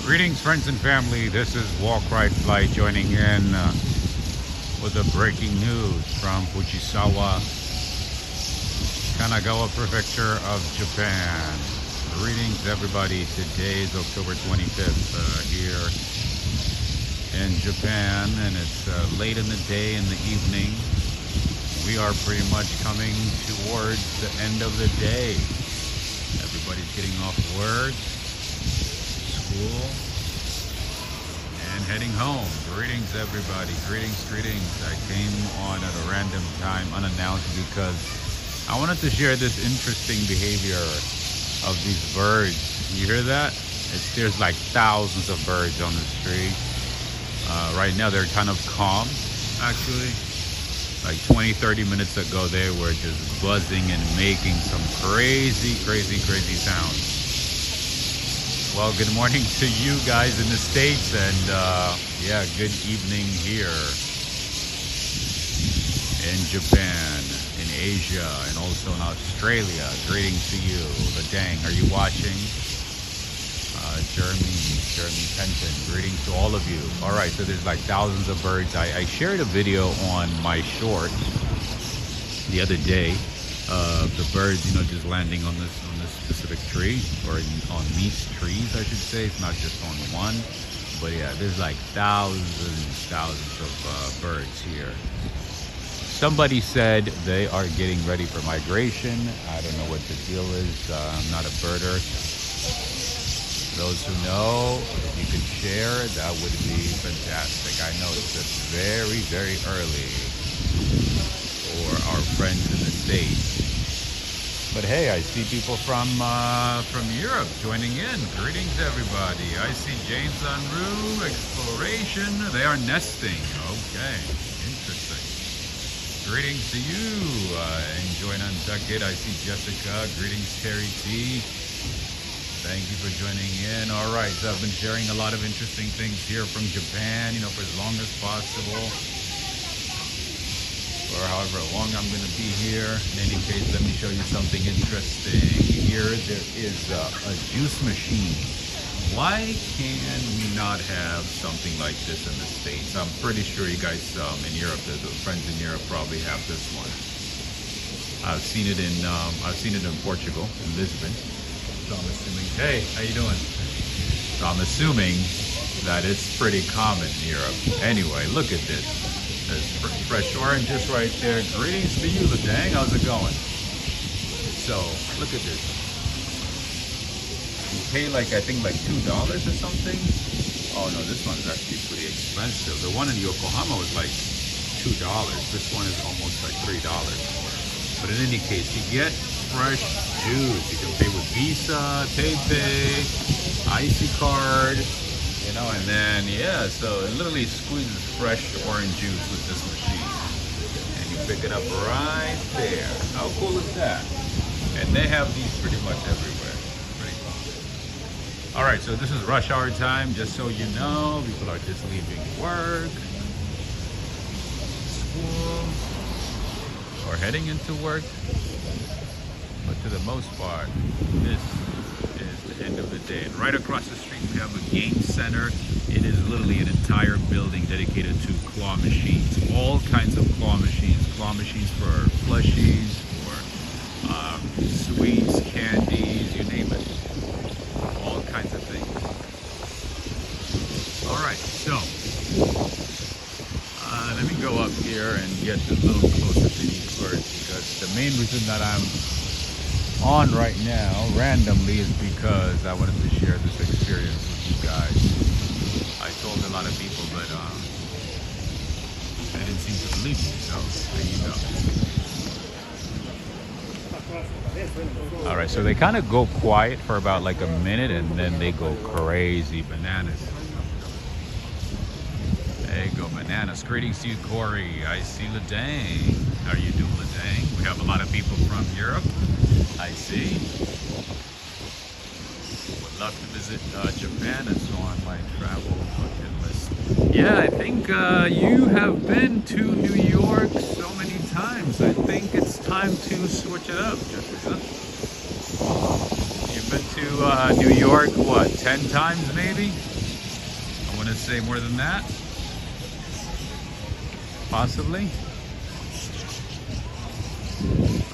Greetings, friends and family. This is Walk Ride Fly joining in with the breaking news from Fujisawa, Kanagawa Prefecture of Japan. Greetings, everybody. Today is October 25th here in Japan, and it's late in the day, in the evening. We are pretty much coming towards the end of the day. Everybody's getting off work, school, and heading home. Greetings, everybody. Greetings. I came on at a random time unannounced because I wanted to share this interesting behavior of these birds. You hear that? There's like thousands of birds on the street. Right now they're kind of calm, actually. Like 20-30 minutes ago they were just buzzing and making some crazy sounds. Well, good morning to you guys in the States, and yeah, good evening here in Japan, in Asia, and also in Australia. Greetings to you. Ladang, are you watching? Jeremy Penton, greetings to all of you. All right, so there's like thousands of birds. I shared a video on my shorts the other day of the birds, just landing on this specific tree, or on these trees, I should say. It's not just on one, but yeah, there's like thousands of birds here. Somebody said they are getting ready for migration. I don't know what the deal is. I'm not a birder. Those who know, if you could share, that would be fantastic. I know it's just very early for our friends in the States. But hey, I see people from Europe joining in. Greetings, everybody. I see James Unruh, Exploration. They are nesting. Okay, interesting. Greetings to you. Enjoy Nantucket. I see Jessica. Greetings, Terry T. Thank you for joining in. All right, so I've been sharing a lot of interesting things here from Japan, for as long as possible, or however long I'm going to be here. In any case, let me show you something interesting. Here there is a juice machine. Why can we not have something like this in the States? I'm pretty sure you guys in Europe, the friends in Europe probably have this one. I've seen it in Portugal, in Lisbon. So I'm assuming, hey, how you doing? So I'm assuming that it's pretty common in Europe. Anyway, look at this. There's fresh oranges right there. Greetings to you, Ladang. How's it going? So, look at this. You pay I think $2 or something. Oh no, this one is actually pretty expensive. The one in Yokohama was like $2. This one is almost like $3. But in any case, you get fresh juice. You can pay with Visa, PayPay, IC card, and then yeah, so it literally squeezes fresh orange juice with this machine, and you pick it up right there. How cool is that? And they have these pretty much everywhere. Pretty cool. All right, so this is rush hour time, just so you know. People are just leaving work, school, or heading into work. But to the most part, this is the end of the day. And right across the street, we have a game center. It is literally an entire building dedicated to claw machines. All kinds of claw machines. Claw machines for plushies, for sweets, candies, you name it. All kinds of things. All right, so let me go up here and get a little closer to these birds, because the main reason that I'm on right now randomly is because I wanted to share this experience with you guys. I told a lot of people, but they didn't seem to believe me, so there you go. All right, so they kind of go quiet for about like a minute, and then they go crazy bananas. There you go, bananas. Greetings to you, Corey. I see Ladang. How are you doing, Ladang? We have a lot of people from Europe. I see. Would love to visit Japan. It's on my travel bucket list. Yeah, I think you have been to New York so many times. I think it's time to switch it up, Jessica. You've been to New York, what, 10 times maybe? want to say more than that? Possibly.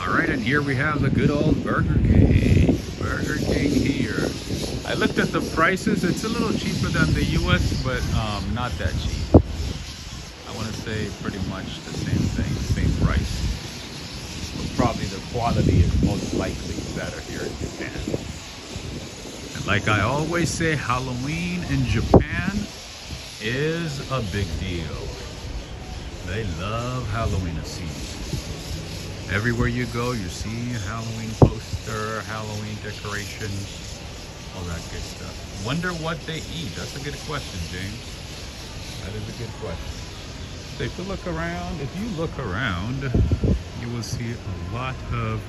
All right, and here we have the good old Burger King. Burger King here. I looked at the prices. It's a little cheaper than the US, but not that cheap. I want to say pretty much the same thing, same price. But probably the quality is most likely better here in Japan. And like I always say, Halloween in Japan is a big deal. They love Halloween season. Everywhere you go, you see a Halloween poster, Halloween decorations, all that good stuff. Wonder what they eat. That's a good question, James. That is a good question. So if you look around, you will see a lot of,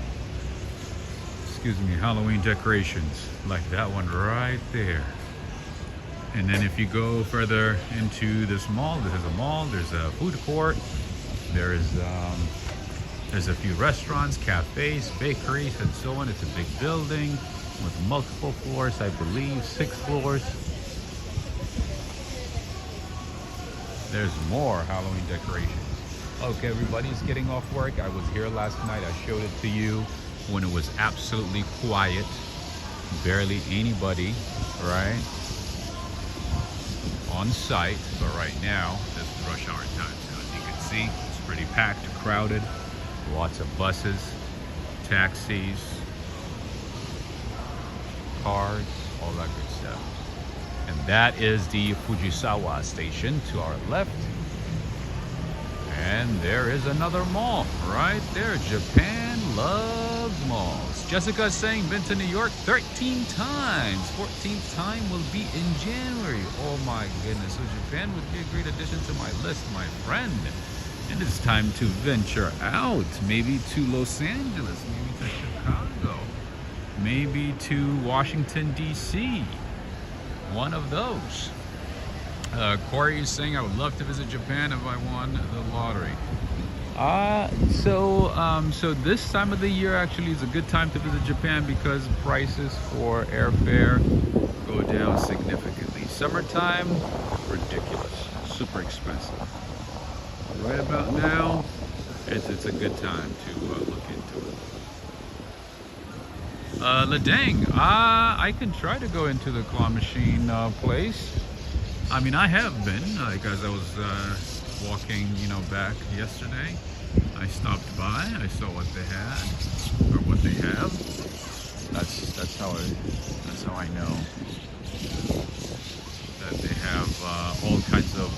Halloween decorations, like that one right there. And then if you go further into this mall, there's a mall, there's a food court, there's a few restaurants, cafes, bakeries, and so on. It's a big building with multiple floors, I believe 6 floors. There's more Halloween decorations. Okay, everybody's getting off work. I was here last night. I showed it to you when it was absolutely quiet. Barely anybody, right? On site, but right now, this is rush hour time. So as you can see, it's pretty packed, crowded. Lots of buses, taxis, cars, all that good stuff. And that is the Fujisawa station to our left. And there is another mall right there. Japan loves malls. Jessica is saying, been to New York 13 times. 14th time will be in January. Oh my goodness. So Japan would be a great addition to my list, my friend. And it's time to venture out, maybe to Los Angeles, maybe to Chicago, maybe to Washington, D.C. One of those. Corey is saying, I would love to visit Japan if I won the lottery. So this time of the year actually is a good time to visit Japan because prices for airfare go down significantly. Summertime, ridiculous, super expensive. Right about now, it's a good time to look into it. Ladang, I can try to go into the claw machine place. I mean, I have been, like as I was walking, back yesterday. I stopped by, I saw what they had, or what they have. That's how I know that they have all kinds of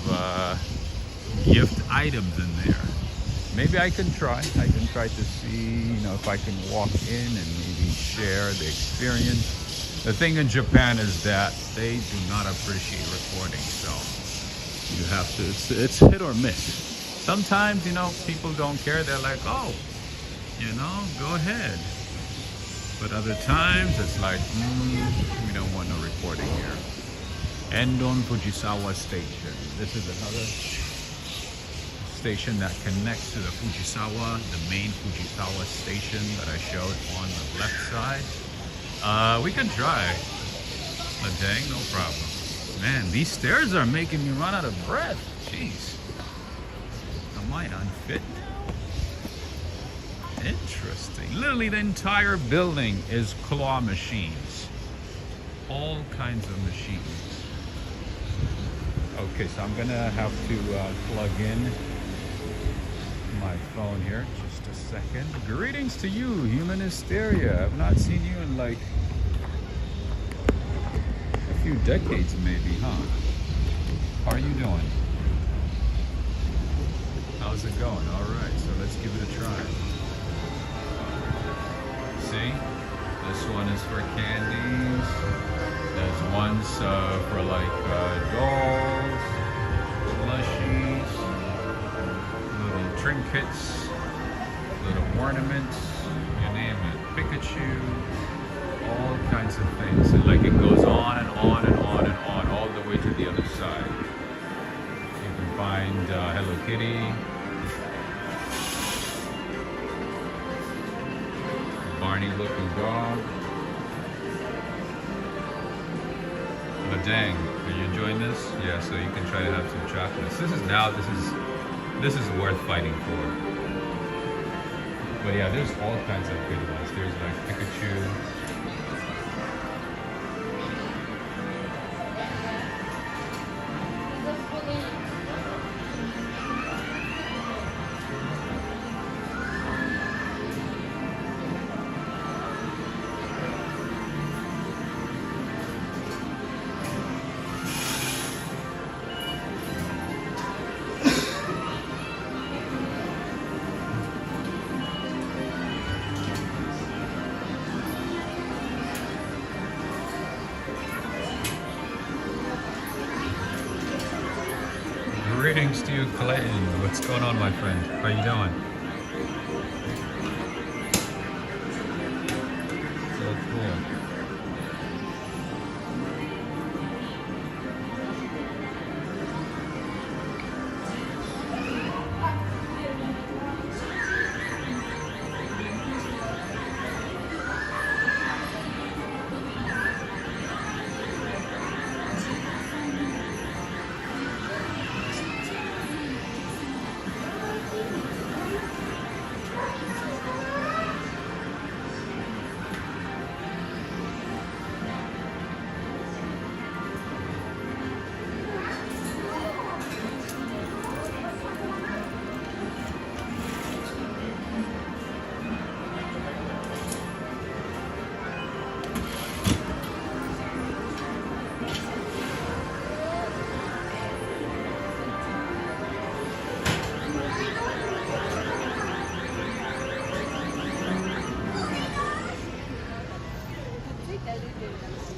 gift items in there. Maybe I can try to see, if I can walk in and maybe share the experience. The thing in Japan is that they do not appreciate recording, so you have to, it's hit or miss. Sometimes, people don't care. They're like, oh, go ahead. But other times it's like, we don't want no recording here. Endon Fujisawa Station. This is another station that connects to the Fujisawa, the main Fujisawa station that I showed on the left side. We can try. But dang, no problem. Man, these stairs are making me run out of breath. Jeez. Am I unfit now? Interesting. Literally the entire building is claw machines. All kinds of machines. Okay, so I'm gonna have to plug in my phone here. Just a second. Greetings to you, Human Hysteria. I've not seen you in like a few decades maybe, huh? How are you doing? How's it going? Alright, so let's give it a try. See? This one is for candies. There's ones for like dolls, plushies, little trinkets, little ornaments, you name it. Pikachu, all kinds of things. And like it goes on and on and on and on, all the way to the other side. You can find Hello Kitty, Barney looking dog. Oh dang, are you enjoying this? Yeah, so you can try to have some chocolates. This is worth fighting for. But yeah, there's all kinds of good ones. There's like Pikachu. Greetings to you, Clayton. What's going on, my friend? How you doing? So cool.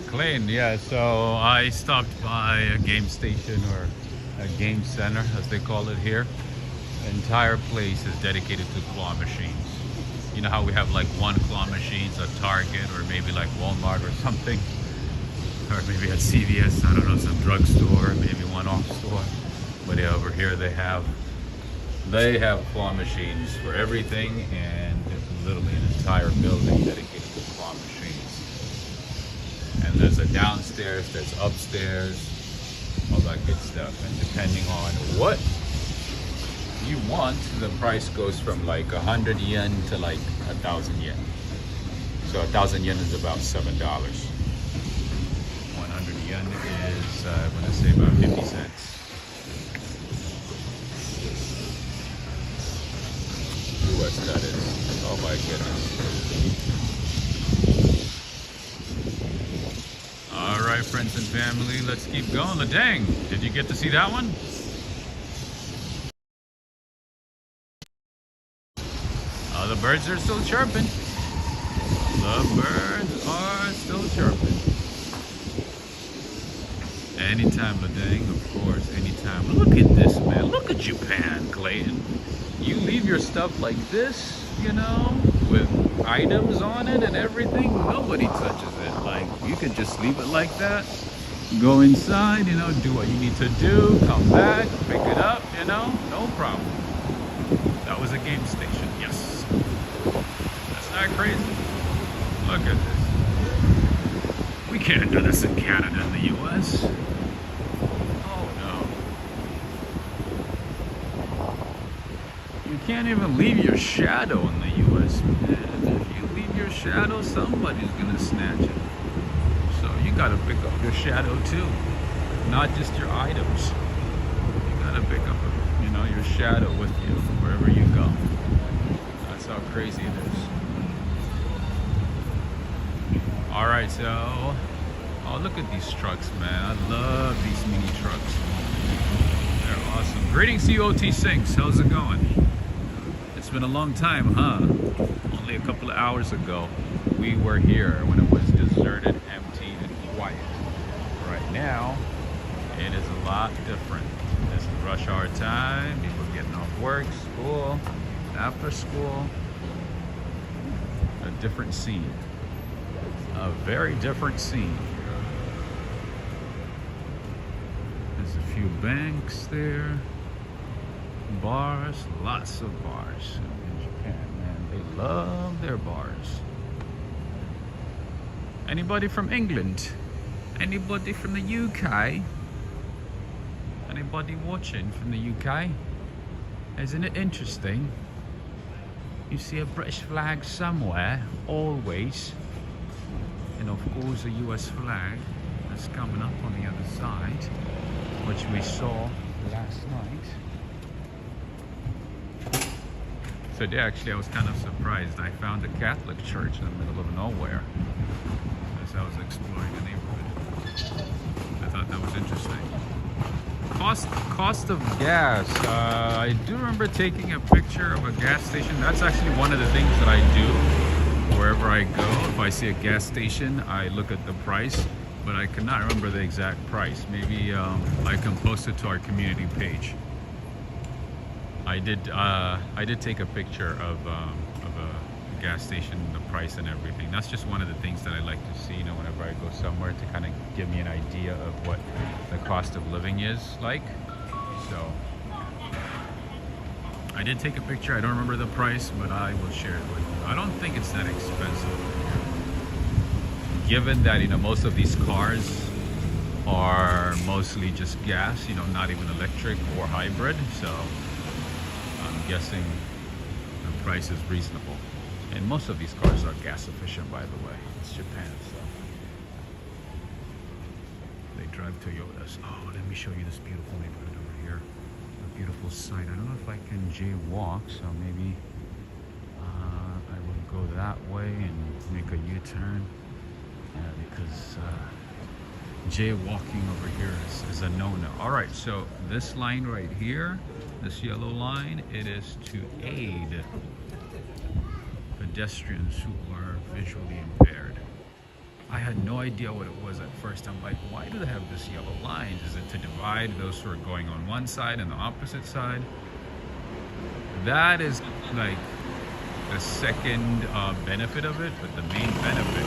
Clayton, yeah, so I stopped by a game station or a game center, as they call it here. The entire place is dedicated to claw machines. You know how we have like one claw machines at Target or maybe like Walmart or something? Or maybe at CVS, I don't know, some drugstore, maybe one-off store. But yeah, over here they have claw machines for everything, and it's literally an entire building dedicated to claw machines. And there's a downstairs, there's upstairs, all that good stuff. And depending on what you want, the price goes from like 100 yen to like 1,000 yen. So 1,000 yen is about $7. 100 yen is, I want to say about 50 cents. US that is. Oh my goodness. All right, friends and family, let's keep going. Dang, did you get to see that one? The birds are still chirping. The birds are still chirping. Anytime, Ladang, of course, anytime. Look at this, man. Look at Japan, Clayton. You leave your stuff like this, you know, with items on it and everything. Nobody touches it. Like, you could just leave it like that. Go inside, you know, do what you need to do. Come back, pick it up, you know, no problem. That was a game station, yes. That's not crazy. Look at this. We can't do this in Canada and the US. Oh no. You can't even leave your shadow in the US, man. If you leave your shadow, somebody's gonna snatch it. So you gotta pick up your shadow too. Not just your items. You gotta pick up, you know, your shadow with you wherever you go. That's how crazy it is. All right, so, oh, look at these trucks, man. I love these mini trucks. They're awesome. Greetings to you, OT Sinks. How's it going? It's been a long time, huh? Only a couple of hours ago, we were here when it was deserted, empty, and quiet. Right now, it is a lot different. This is rush hour time, people getting off work, school, after school. A different scene. A very different scene. There's a few banks there. Bars, lots of bars in Japan, man. They love their bars. Anybody from England? Anybody from the UK? Anybody watching from the UK? Isn't it interesting? You see a British flag somewhere, always. And of course a US flag that's coming up on the other side, which we saw last night. So today actually I was kind of surprised. I found a Catholic church in the middle of nowhere as I was exploring the neighborhood. I thought that was interesting. Cost of gas. I do remember taking a picture of a gas station. That's actually one of the things that I do wherever I go. If I see a gas station, I look at the price, but I cannot remember the exact price. Maybe I can post it to our community page. I did take a picture of a gas station, the price and everything. That's just one of the things that I like to see, you know, whenever I go somewhere, to kind of give me an idea of what the cost of living is like. So I did take a picture. I don't remember the price, but I will share it with you. I don't think it's that expensive, given that, you know, most of these cars are mostly just gas, you know, not even electric or hybrid. So I'm guessing the price is reasonable. And most of these cars are gas efficient, by the way. It's Japan, so they drive Toyotas. Oh, let me show you this beautiful neighborhood over here. A beautiful sight. I don't know if I can jaywalk, so maybe I will go that way and make a U-turn. Because jaywalking over here is a no-no. All right, so this line right here, this yellow line, it is to aid pedestrians who are visually impaired. I had no idea what it was at first. I'm like, why do they have this yellow line? Is it to divide those who are going on one side and the opposite side? That is like the second benefit of it, but the main benefit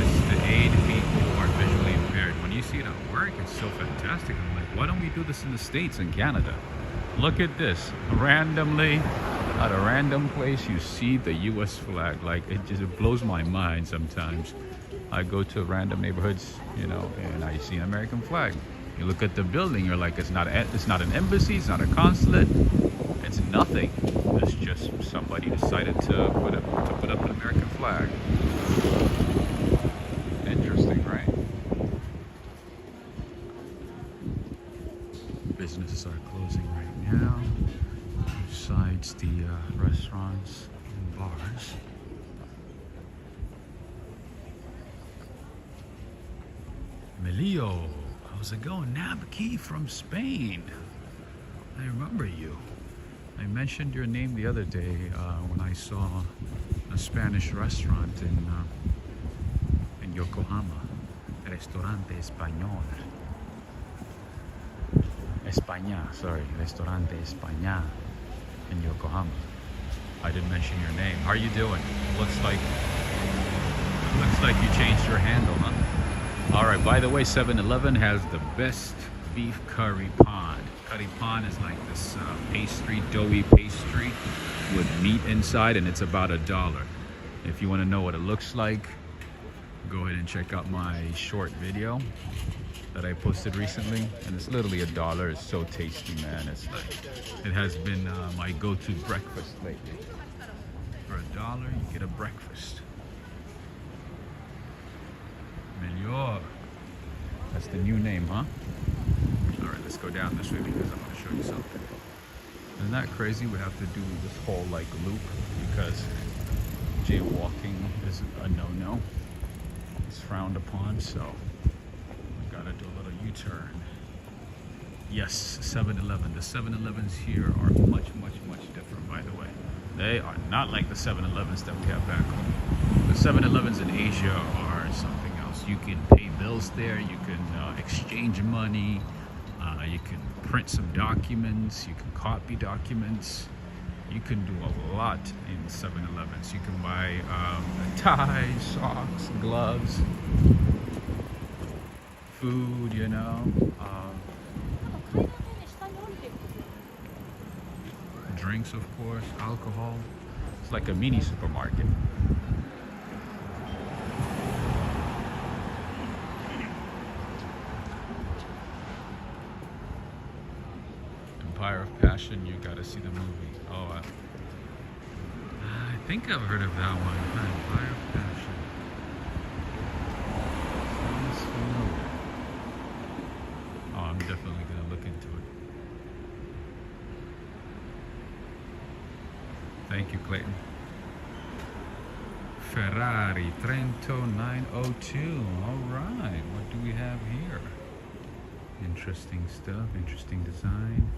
is to aid people who are visually impaired. When you see it at work, it's so fantastic. I'm like, why don't we do this in the States and Canada? Look at this. Randomly, at a random place, you see the US flag. Like, it just blows my mind sometimes. I go to random neighborhoods, you know, and I see an American flag. You look at the building, you're like, it's not an embassy, it's not a consulate, it's nothing. It's just somebody decided to put up an American flag. Interesting, right? Businesses are closing right now, besides the restaurants and bars. Melio, how's it going? Nabki from Spain. I remember you. I mentioned your name the other day when I saw a Spanish restaurant in Yokohama. Restaurante Español. España, sorry. Restaurante España in Yokohama. I didn't mention your name. How are you doing? Looks like you changed your handle, huh? All right, by the way, 7-Eleven has the best beef curry pan. Curry pan is like this pastry, doughy pastry with meat inside, and it's about $1. If you want to know what it looks like, go ahead and check out my short video that I posted recently, and it's literally $1. It's so tasty, man. It's like, it has been my go-to breakfast lately. For $1, you get a breakfast. Melio. That's the new name, huh? All right, let's go down this way because I'm going to show you something. Isn't that crazy? We have to do this whole like loop because jaywalking is a no-no. It's frowned upon, so we got to do a little U-turn. Yes, 7-Eleven. The 7-Elevens here are much, much, much different, by the way. They are not like the 7-Elevens that we have back home. The 7-Elevens in Asia are something else. You can pay bills there, you can exchange money, you can print some documents, you can copy documents, you can do a lot in 7-Elevens. You can buy ties, socks, gloves, food, you know, drinks, of course, alcohol. It's like a mini supermarket. Empire of Passion, you gotta see the movie. Oh, I think I've heard of that one. Empire of Passion. Sounds familiar. Oh, I'm definitely gonna look into it. Thank you, Clayton. Ferrari Trento 902. All right, what do we have here? Interesting stuff, interesting design.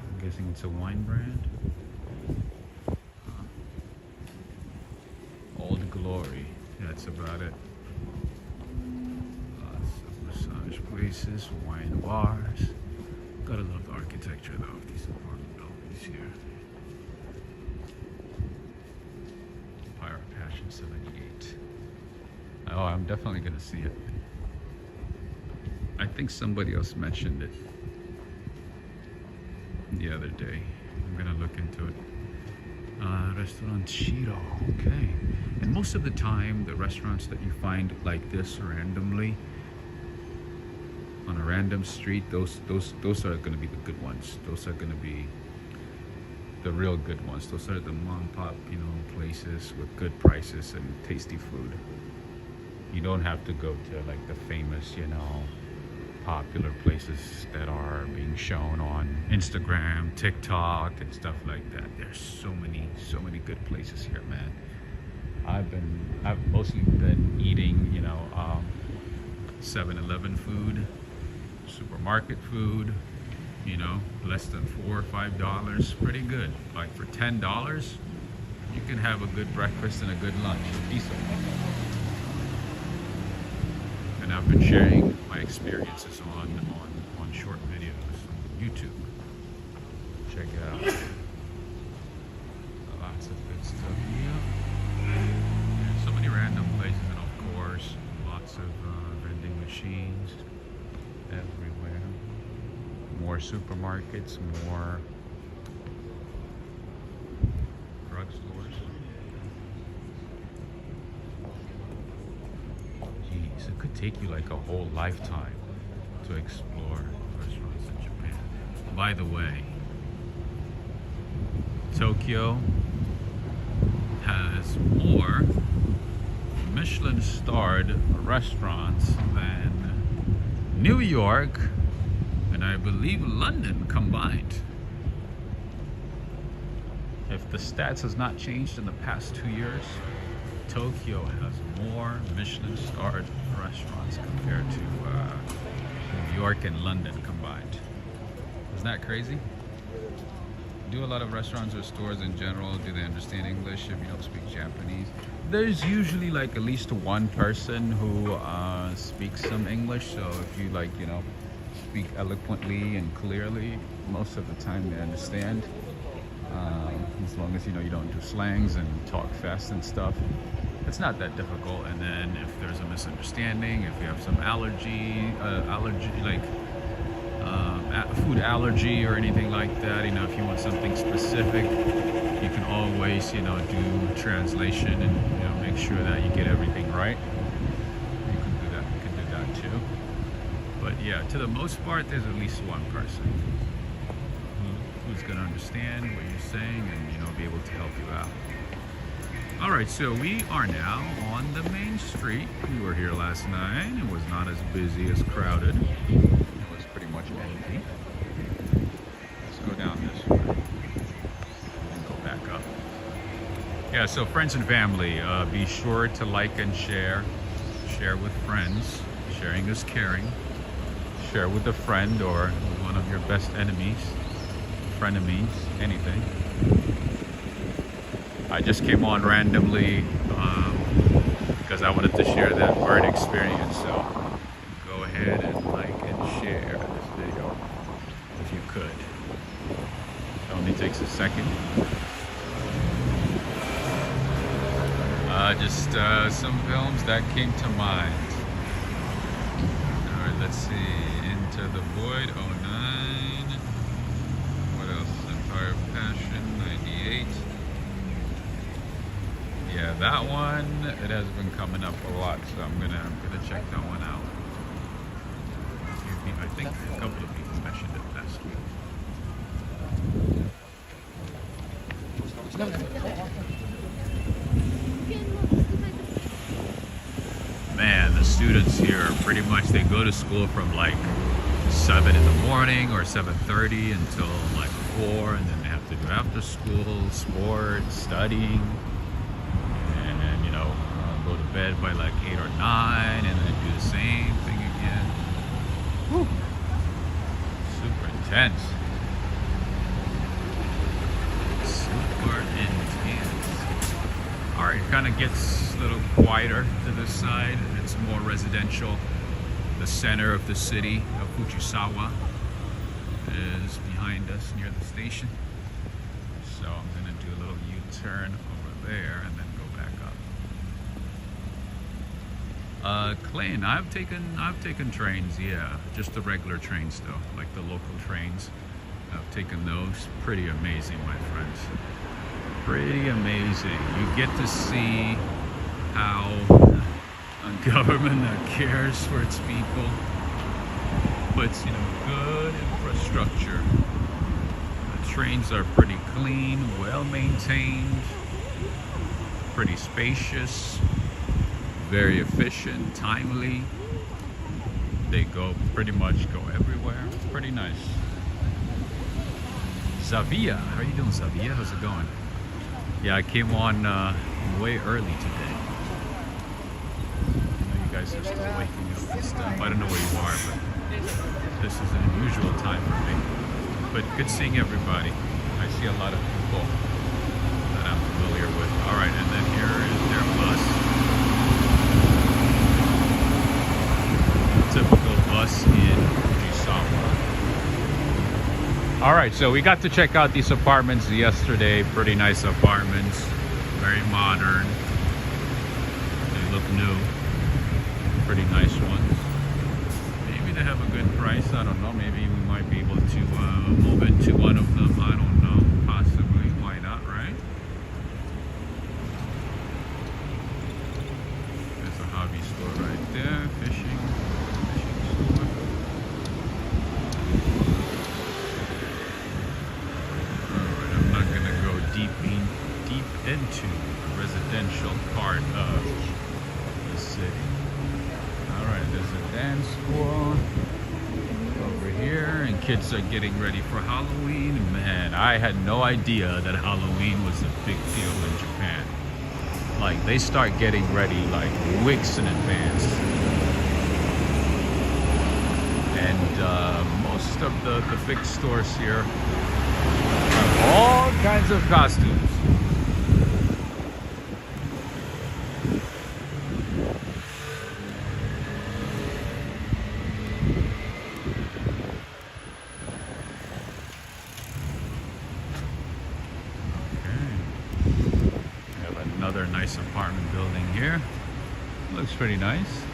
I'm guessing it's a wine brand. Old Glory, that's about it. Lots of massage places, wine bars. Gotta love the architecture though of these apartment buildings here. Empire of Passion 78. Oh, I'm definitely gonna see it. I think somebody else mentioned it the other day. I'm gonna look into it. Restaurant Shiro, okay. And most of the time, the restaurants that you find like this randomly on a random street, those are gonna be the good ones. Those are gonna be the real good ones. Those are the mom and pop, you know, places with good prices and tasty food. You don't have to go to like the famous, you know, popular places that are being shown on Instagram, TikTok, and stuff like that. There's so many good places here, man. I've mostly been eating, you know, 7-Eleven food, supermarket food, you know, less than $4 or $5, pretty good. Like for $10, you can have a good breakfast and a good lunch, decent. And I've been sharing my experiences on short videos on YouTube. Check it out. Lots of good stuff here. And so many random places, and of course, lots of vending machines everywhere. More supermarkets, more drugstores. Jeez, it could take you like a whole lifetime to explore restaurants in Japan. By the way, Tokyo has more Michelin-starred restaurants than New York and I believe London combined. If the stats has not changed in the past 2 years, Tokyo has more Michelin-starred restaurants compared to New York and London combined. Isn't that crazy? Do a lot of restaurants or stores in general, do they understand English if you don't speak Japanese? There's usually like at least one person who speaks some English, so if you like, you know, speak eloquently and clearly, most of the time they understand. As long as, you know, you don't do slangs and talk fast and stuff. It's not that difficult. And then if there's a misunderstanding, if you have some food allergy or anything like that, you know, if you want something specific, you can always, you know, do translation and, you know, make sure that you get everything right. You can do that. You can do that too. But yeah, to the most part, there's at least one person who's going to understand what you're saying and, you know, be able to help you out. All right, so we are now on the main street. We were here last night. It was not as busy, as crowded. It was pretty much empty. Let's go down this way and go back up. Yeah, so friends and family, be sure to like and share. Share with friends. Sharing is caring. Share with a friend or one of your best enemies, frenemies, anything. I just came on randomly because I wanted to share that burn experience. So go ahead and like and share this video if you could. It only takes a second. Just some films that came to mind. All right, let's see. Into the Void, 09. What else? Empire of Passion, 98. Yeah, that one, it has been coming up a lot, so I'm gonna check that one out. I think a couple of people mentioned mentioned it last week. Man, the students here pretty much, they go to school from like 7 in the morning or 7:30 until like 4, and then they have to do after school, sports, studying, and you know, go to bed by like 8 or 9, and then do the same thing again. Whew. Super intense. Super intense. Alright, it kind of gets a little quieter to this side. It's more residential. The center of the city of Fujisawa is behind us near the station. So I'm going to do a little U-turn over there and then go back up. Klein, I've taken trains, yeah. Just the regular trains though, like the local trains. I've taken those. Pretty amazing, my friends. Pretty amazing. You get to see how a government that cares for its people puts, you know, good infrastructure. The trains are pretty clean, well maintained, pretty spacious, very efficient, timely. They pretty much go everywhere. It's pretty nice. Zavia, how are you doing, Zavia? How's it going? Yeah, I came on way early today. You guys are still waking up and stuff. I don't know where you are, but this is an unusual time for me. But good seeing everybody. I see a lot of people that I'm familiar with. All right, and then here is their bus. Typical bus in Fujisawa. All right, so we got to check out these apartments yesterday. Pretty nice apartments, very modern. They look new. Pretty nice ones. Maybe they have a good price. I don't know. Maybe we might be able to move into one of them. I don't know. Possibly. Why not, right? There's a hobby store right there. Fishing store. Alright, I'm not going to go deep into the residential part of the city. Alright, there's a dance school over here, and kids are getting ready for Halloween. Man, I had no idea that Halloween was a big deal in Japan. Like, they start getting ready like weeks in advance. And most of the big stores here have all kinds of costumes. Another nice apartment building here. Looks pretty nice.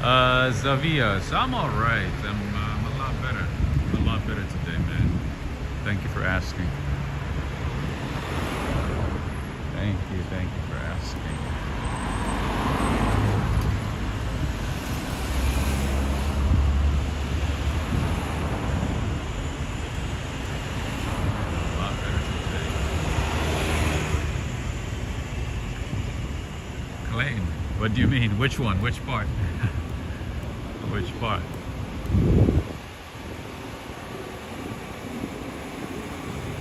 Zavias, I'm alright. I'm a lot better. I'm a lot better today, man. Thank you for asking. Thank you for asking. What do you mean? Which one? Which part? Which part?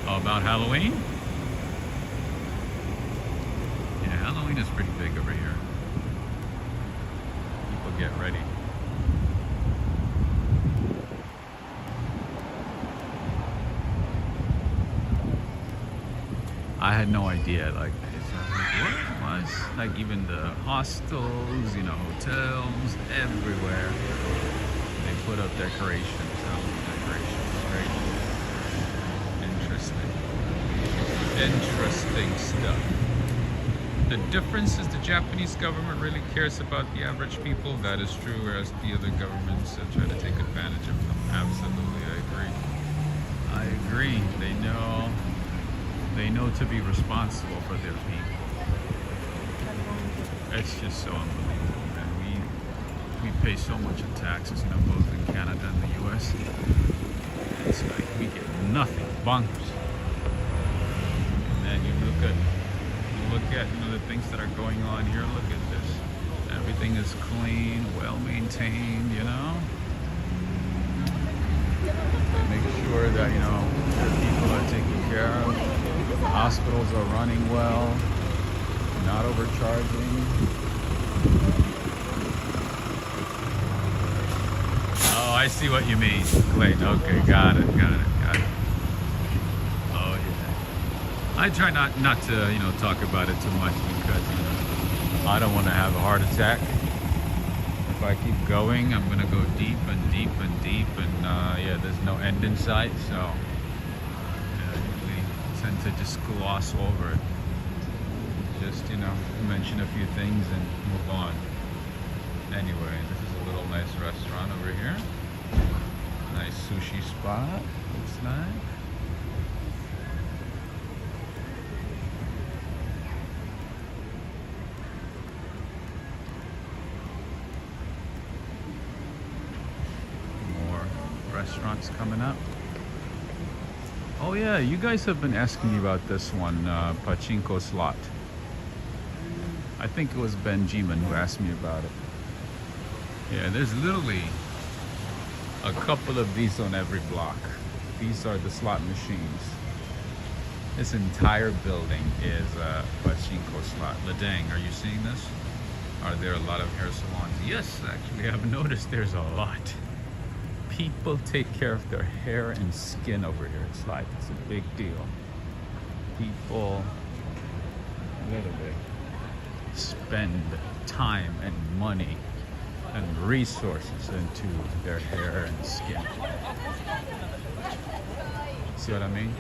Oh, about Halloween? Yeah, Halloween is pretty big over here. People get ready. I had no idea, like, what was, like, even the hostels, you know, hotels, everywhere, they put up decorations, Halloween decorations, right? Interesting stuff. The difference is the Japanese government really cares about the average people. That is true, whereas the other governments try to take advantage of them. Absolutely, I agree. They know to be responsible for their people. It's just so unbelievable, man. We pay so much in taxes, you know, both in Canada and the US. It's like we get nothing, bonkers. And then you look at you know the things that are going on here. Look at this. Everything is clean, well maintained, you know. They make sure that, you know, their people are taken care of. Hospitals are running well, not overcharging. Oh, I see what you mean, Clayton. Okay, got it. Oh yeah. I try not to, you know, talk about it too much because, you know, I don't want to have a heart attack. If I keep going, I'm gonna go deep and deep and deep, and yeah, there's no end in sight. So I usually tend to just gloss over it. Just, you know, mention a few things and move on. Anyway, this is a little nice restaurant over here. Nice sushi spot, looks like. More restaurants coming up. Oh yeah, you guys have been asking me about this one, Pachinko slot. I think it was Benjamin who asked me about it. Yeah, there's literally a couple of these on every block. These are the slot machines. This entire building is a Pachinko slot. Ladang, are you seeing this? Are there a lot of hair salons? Yes, actually, I've noticed there's a lot. People take care of their hair and skin over here. It's a big deal. People literally spend time and money and resources into their hair and skin. See what I mean?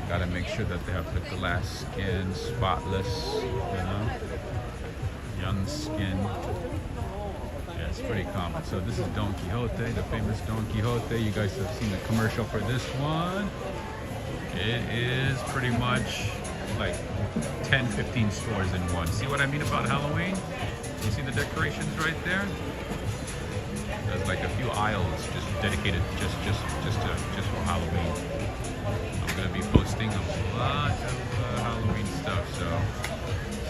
Gotta make sure that they have the glass skin, spotless, you know, young skin. Yeah, it's pretty common. So this is Don Quixote, the famous Don Quixote. You guys have seen the commercial for this one. It is pretty much like 10-15 stores in one. See what I mean about Halloween? You see the decorations right there? There's like a few aisles just dedicated just for Halloween. I'm gonna be posting a lot of Halloween stuff, so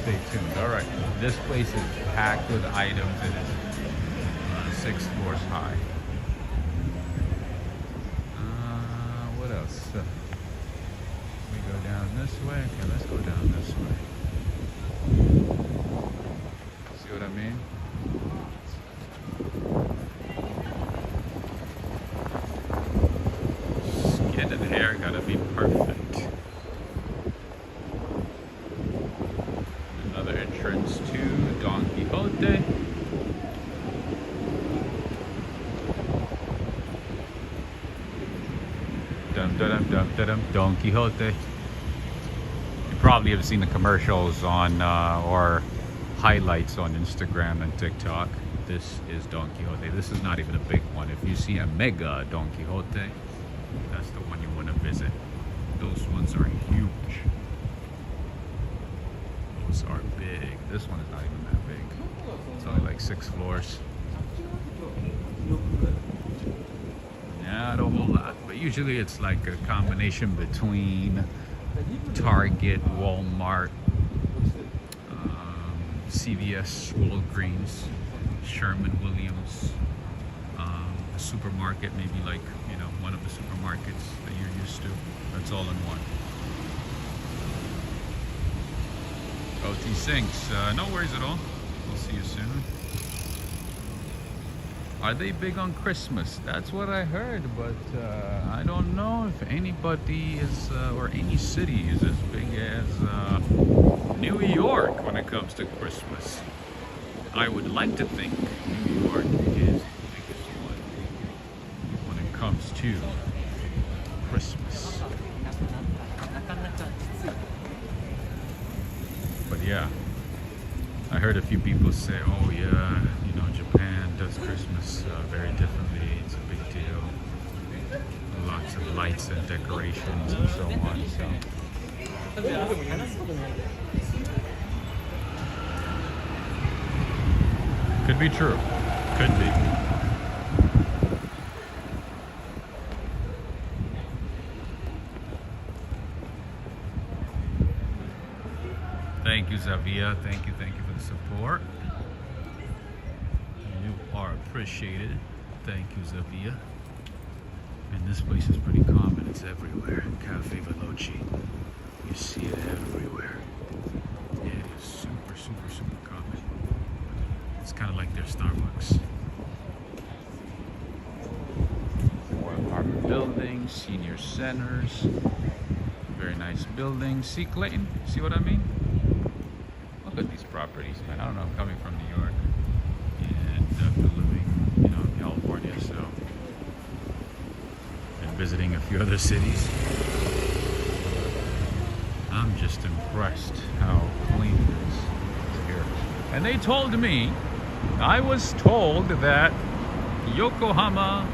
stay tuned. All right, this place is packed with items. It is 6 floors high. What else? We go down this way. Okay, let's go down this way. See what I mean? Skin and hair gotta be perfect. Another entrance to Don Quixote. Don Quixote. You probably have seen the commercials on or highlights on Instagram and TikTok. This is Don Quixote. This is not even a big one. If you see a mega Don Quixote, that's the one you want to visit. Those ones are huge. Those are big. This one is not even that big. It's only like 6 floors. Not a whole lot, but usually it's like a combination between Target, Walmart, CVS, Walgreens, Sherman-Williams, a supermarket, maybe like, you know, one of the supermarkets that you're used to. That's all in one. OT Sinks, no worries at all. We'll see you soon. Are they big on Christmas? That's what I heard, but I don't know if anybody is, or any city is as big as New York when it comes to Christmas. I would like to think New York is the biggest one when it comes to Christmas. But yeah, I heard a few people say, oh yeah, you know, Japan does Christmas very differently. It's a big deal. Lots of lights and decorations and so on. So could be true. Could be. Thank you, Zavia. Thank you for the support. You are appreciated. Thank you, Zavia. And this place is pretty common. It's everywhere. Cafe Veloci. You see it everywhere. It is super common. It's kind of like their Starbucks. More apartment buildings, senior centers. Very nice buildings. See, Clayton? See what I mean? Look at these properties, man. I don't know. I'm coming from New York and after living, in California, so and visiting a few other cities. I'm just impressed how clean it is here. And they told me, I was told that Yokohama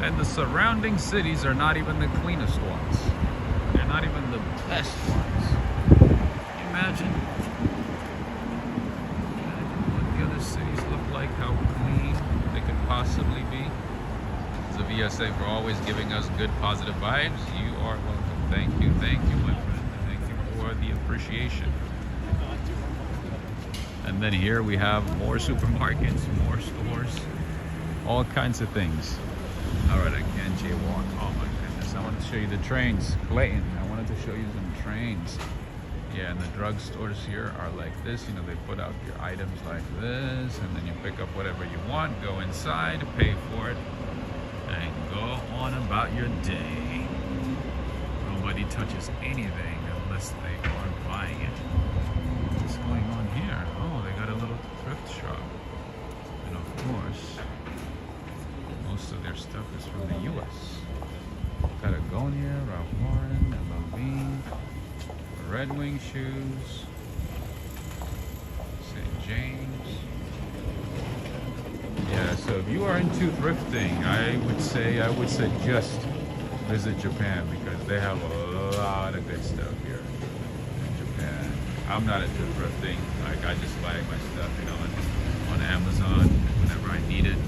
and the surrounding cities are not even the cleanest ones. They're not even the best ones. Can you imagine? What the other cities look like, how clean they could possibly be. Zavia say for always giving us good positive vibes. You are welcome. Thank you, my friend. Thank you for the appreciation. And then here we have more supermarkets, more stores, all kinds of things. All right, I can't jaywalk. Oh my goodness, I wanted to show you the trains. Clayton, I wanted to show you some trains. Yeah, and the drugstores here are like this. They put out your items like this, and then you pick up whatever you want, go inside, pay for it, and go on about your day. Nobody touches anything unless they are buying it. What's going on here? Oh, they got a little thrift shop. And of course, most of their stuff is from the U.S. Patagonia, Ralph Lauren, Levine, Red Wing shoes, St. James. Yeah, so if you are into thrifting, I would suggest visit Japan because they have a lot of good stuff here in Japan. I'm not into thrifting. Like, I just buy my stuff, on Amazon whenever I need it,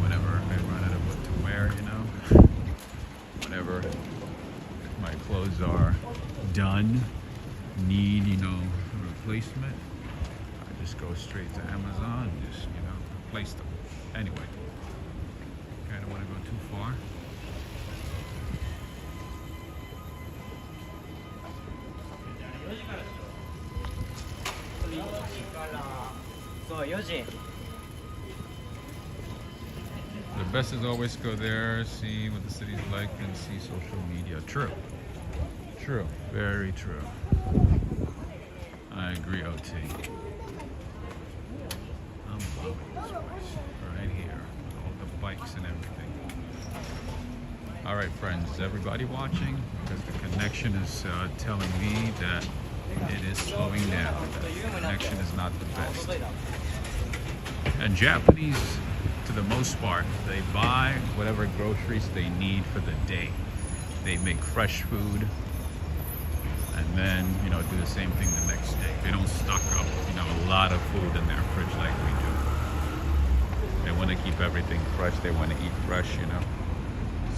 whenever I run out of what to wear, whenever my clothes are done, need, replacement, I just go straight to Amazon and just, replace them. Anyway, I don't want to go too far. The best is always go there, see what the city's like, and see social media. True. True. Very true. I agree, OT. I'm loving this place. Right here. With all the bikes and everything. Alright, friends. Is everybody watching? Because the connection is telling me that it is slowing down. The connection is not the best. And Japanese, to the most part, they buy whatever groceries they need for the day. They make fresh food and then, do the same thing the next day. They don't stock up, a lot of food in their fridge like we do. They want to keep everything fresh. They want to eat fresh,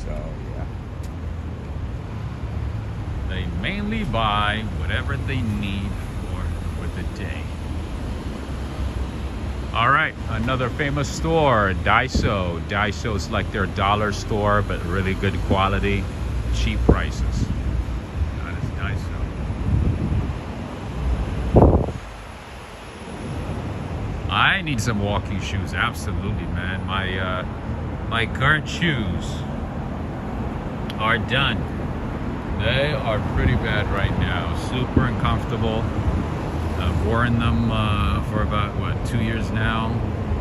So, yeah. They mainly buy whatever they need for the day. All right, another famous store, Daiso. Daiso is like their dollar store, but really good quality, cheap prices. That is Daiso. I need some walking shoes, absolutely, man. My current shoes are done. They are pretty bad right now, super uncomfortable. I've worn them for about, 2 years now,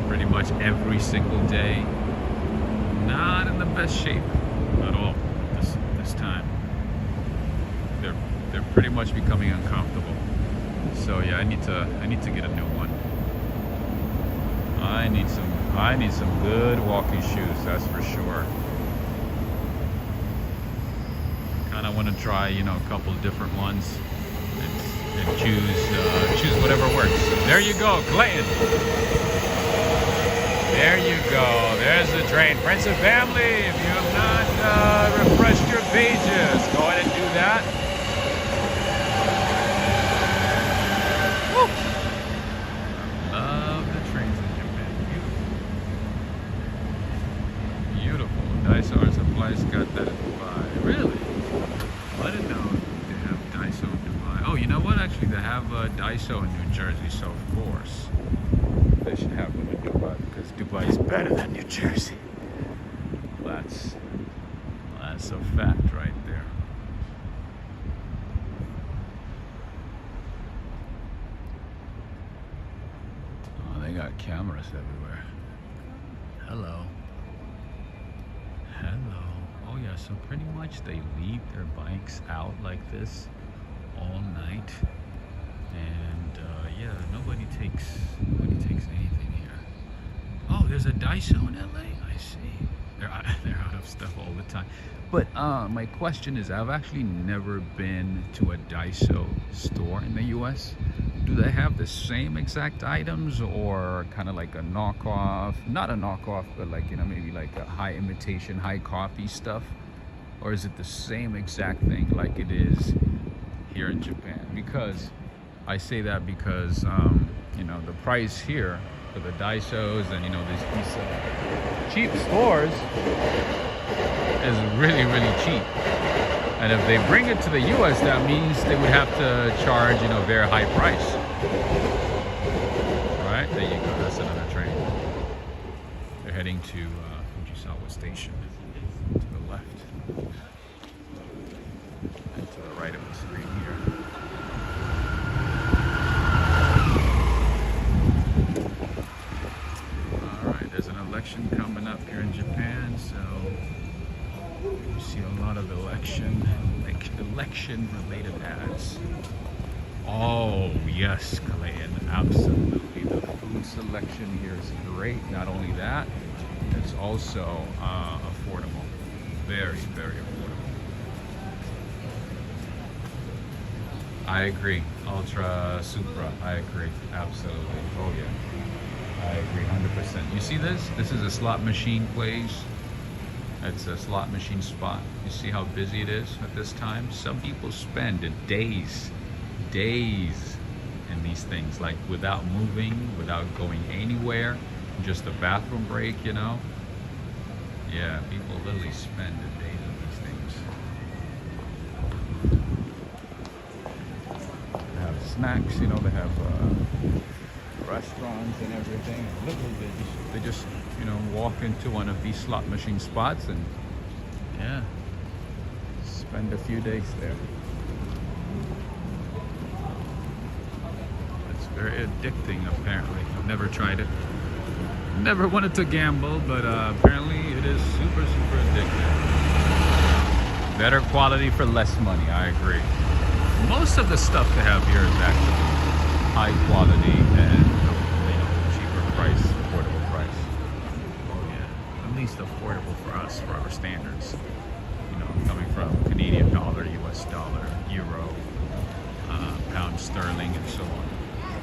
pretty much every single day. Not in the best shape at all this time. They're pretty much becoming uncomfortable. So yeah, I need to get a new one. I need some good walking shoes, that's for sure. I want to try, a couple different ones and choose whatever works. There you go, Clayton. There you go. There's the train. Friends and family, if you have not refreshed your pages, go ahead and do that. Woo. I love the trains in Japan. Beautiful. Beautiful. Daiso Art Supplies got that in Dubai. Really? I didn't know they have Daiso in Dubai. Oh, you know what? Actually, they have Daiso in New Jersey, so of course they should have them in Dubai, because Dubai is better than New Jersey. That's a fact right there. Oh, they got cameras everywhere. Hello. Hello. Oh yeah, so pretty much they leave their bikes out like this all night. And yeah, nobody takes anything here. Oh, there's a Daiso in LA. I see. They're out of stuff all the time. But my question is, I've actually never been to a Daiso store in the US. Do they have the same exact items, or kind of like a knockoff? Not a knockoff, but like, you know, maybe like a high imitation, high copy stuff? Or is it the same exact thing like it is here in Japan? Because I say that because, you know, the price here for the Daisos and, you know, these cheap stores is really, really cheap. And if they bring it to the US, that means they would have to charge, you know, very high price. All right, there you go. That's another train. They're heading to Fujisawa Station to the left. And to the right of the screen here. Election coming up here in Japan, so you see a lot of election related ads. Oh yes, Clayton, absolutely. The food selection here is great. Not only that, it's also affordable. Very, very affordable. I agree. Ultra, Supra, I agree. Absolutely. Oh yeah. I agree 100%. You see this? This is a slot machine place. It's a slot machine spot. You see how busy it is at this time? Some people spend days in these things, like without moving, without going anywhere, just a bathroom break, you know? Yeah, people literally spend days on these things. They have snacks, you know, they have restaurants and everything. Literally, they just you know, walk into one of these slot machine spots and yeah, spend a few days there. It's very addicting, apparently. I've never tried it. Never wanted to gamble, but apparently it is super, super addictive. Better quality for less money, I agree. Most of the stuff they have here is actually high quality and, you know, cheaper price, affordable price. Oh yeah, at least affordable for us, for our standards. You know, coming from Canadian dollar, US dollar, euro, pound sterling, and so on.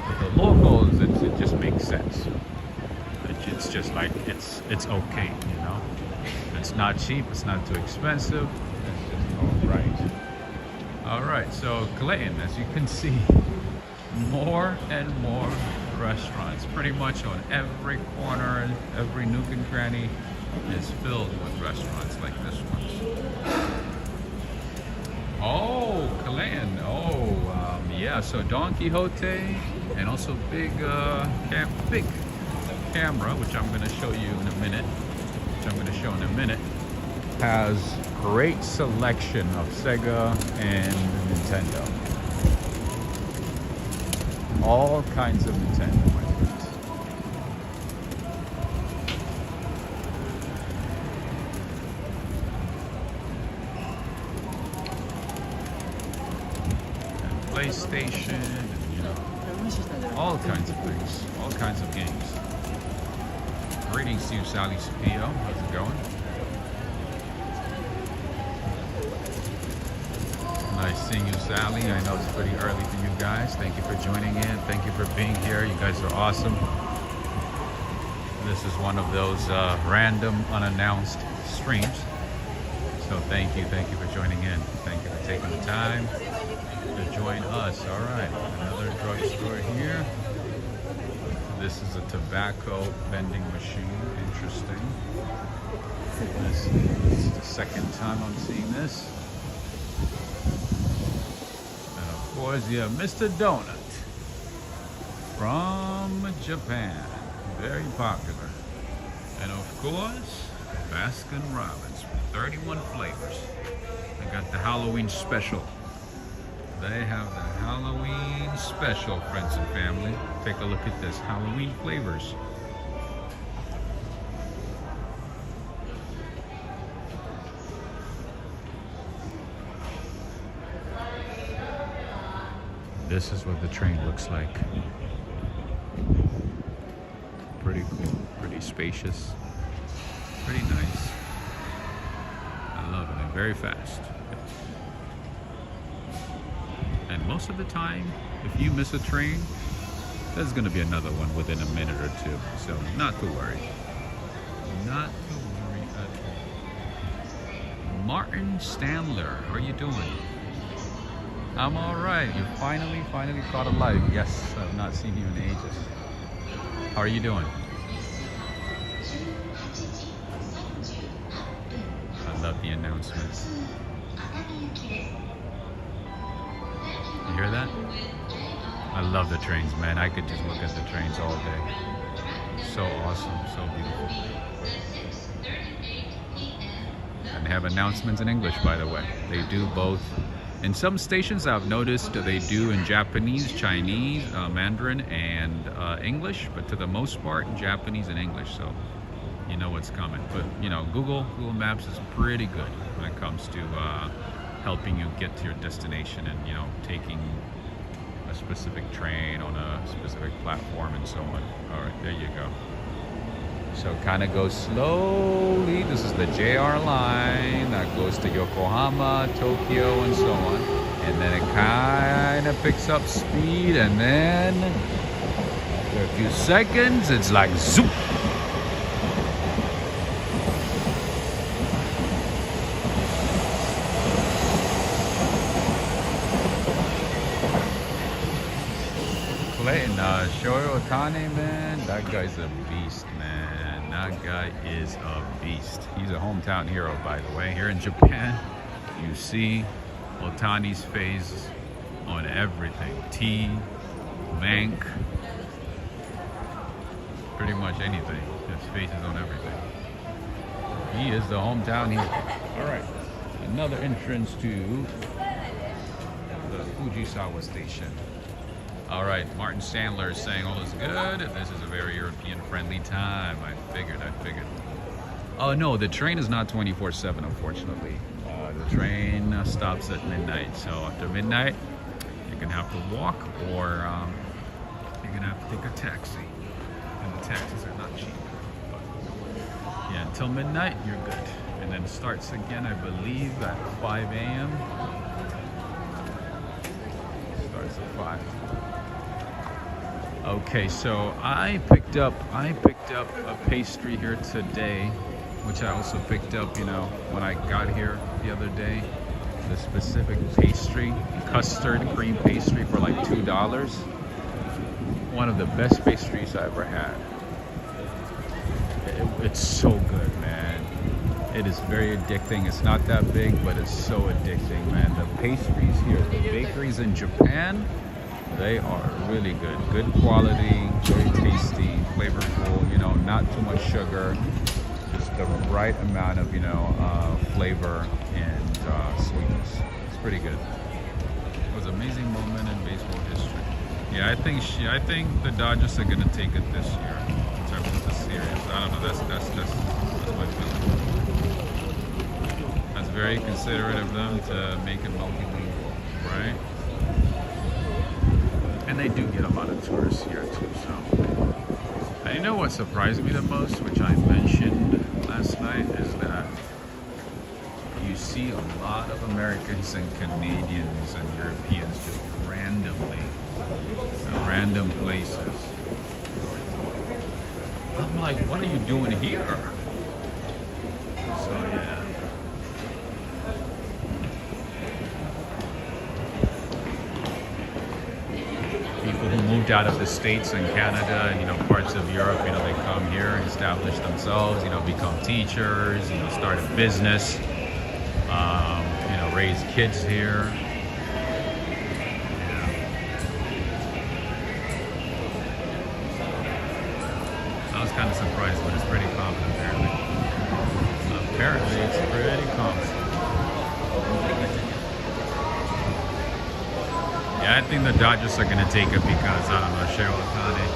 But the locals, it just makes sense. It's just like, it's okay, you know? It's not cheap, it's not too expensive, it's just all right. All right, so Clayton, as you can see, more and more restaurants. Pretty much on every corner, every nook and cranny is filled with restaurants like this one. Oh, Clayton, yeah, so Don Quixote, and also big camera, which I'm going to show you in a minute, has great selection of Sega and Nintendo. All kinds of Nintendo, my friends. And PlayStation, and, you know, all kinds of things, all kinds of games. Greetings to you, Sally Spio. How's it going? Nice seeing you, Sally. I know it's pretty early for you guys. Thank you for joining in. Thank you for being here. You guys are awesome. This is one of those random, unannounced streams. So thank you for joining in. Thank you for taking the time to join us. All right, another drugstore here. This is a tobacco vending machine. Interesting. This is the second time I'm seeing this. And of course, you have Mr. Donut from Japan. Very popular. And of course, Baskin Robbins, 31 flavors. They got the Halloween special. They have the Halloween special, friends and family. Take a look at this, Halloween flavors. This is what the train looks like. Pretty cool, pretty spacious, pretty nice. I love it, and very fast. And most of the time, if you miss a train, there's gonna be another one within a minute or two. So not to worry. Not to worry at all. Martin Stanler, how are you doing? I'm all right. You finally caught a live. Yes, I've not seen you in ages. How are you doing? I love the announcements. You hear that? I love the trains, man. I could just look at the trains all day. So awesome, so beautiful. And they have announcements in English, by the way. They do both. In some stations I've noticed they do in Japanese, Chinese, Mandarin, and English, but to the most part, Japanese and English, so you know what's coming. But you know, Google Maps is pretty good when it comes to helping you get to your destination and, you know, taking a specific train on a specific platform and so on. All right, there you go. So kind of go slowly. This is the JR line that goes to Yokohama, Tokyo, and so on. And then it kind of picks up speed, and then after a few seconds, it's like zoop. Clayton, Shohei Ohtani, man, that guy's a beast, man. That guy is a beast. He's a hometown hero, by the way. Here in Japan, you see Ohtani's face on everything. Tea, bank, pretty much anything. His face is on everything. He is the hometown hero. All right, another entrance to the Fujisawa station. All right, Martin Sandler is saying all is good. This is a very European-friendly time. I figured. Oh no, the train is not 24/7, unfortunately. The train stops at midnight. So after midnight, you're gonna have to walk, or you're gonna have to take a taxi. And the taxis are not cheap. But yeah, until midnight, you're good. And then it starts again, I believe, at 5 a.m. Starts at 5. Okay, so I picked up a pastry here today, which I also picked up, you know, when I got here the other day. The specific pastry, custard cream pastry for like $2. One of the best pastries I ever had. It's so good, man. It is very addicting. It's not that big, but it's so addicting, man. The pastries here, the bakeries in Japan, they are really good. Good quality, very tasty, flavorful, you know, not too much sugar, just the right amount of, you know, flavor and sweetness. It's pretty good. It was an amazing moment in baseball history. Yeah, I think the Dodgers are gonna take it this year in terms of the series. I don't know, that's my feeling. That's very considerate of them to make it multilingual, right? And they do get a lot of tourists here too, so. And you know what surprised me the most, which I mentioned last night, is that you see a lot of Americans and Canadians and Europeans just randomly, in random places. I'm I'm like, what are you doing here? So yeah. People who moved out of the States and Canada and, you know, parts of Europe, you know, they come here and establish themselves, you know, become teachers, you know, start a business, you know, raise kids here. I was kind of surprised, but it's pretty common apparently. Apparently it's pretty common. Yeah, I think the Dodgers are going to take it because, I don't know, Cheryl Otani,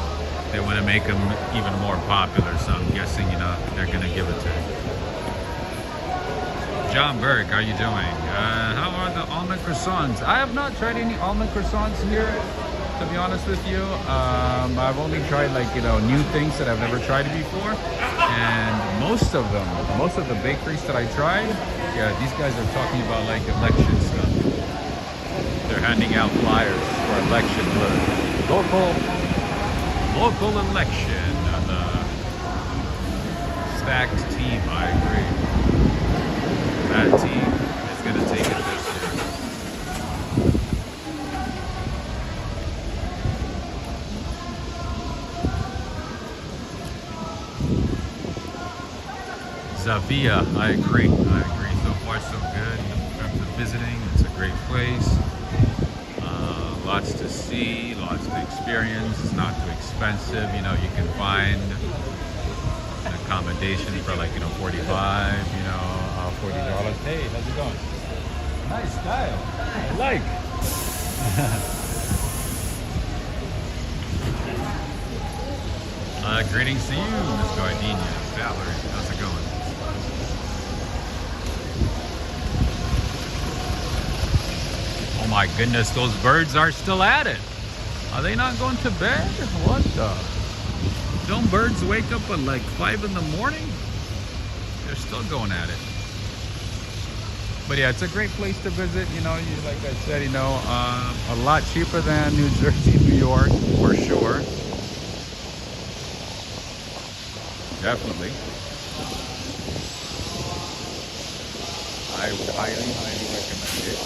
they want to make him even more popular, so I'm guessing, you know, they're going to give it to him. John Burke, how you doing? How are the almond croissants? I have not tried any almond croissants here, to be honest with you. I've only tried, like, you know, new things that I've never tried before, and most of the bakeries that I tried, yeah, these guys are talking about like election stuff. They're handing out flyers for election, local election. The stacked team, I agree. That team is going to take it this year. Zavia, I agree. So far, so good. In terms of visiting, it's a great place. Lots to see, lots to experience. It's not too expensive. You know, you can find an accommodation for like, you know, $45, you know, $40. Hey, how's it going? Nice style. I like. Greetings to you, Miss Gardenia. Valerie, how's it going? Oh my goodness, those birds are still at it. Are they not going to bed? What the? Don't birds wake up at like 5 in the morning? They're still going at it. But yeah, it's a great place to visit. You know, like I said, you know, a lot cheaper than New Jersey, New York, for sure. Definitely. I would highly, highly recommend it.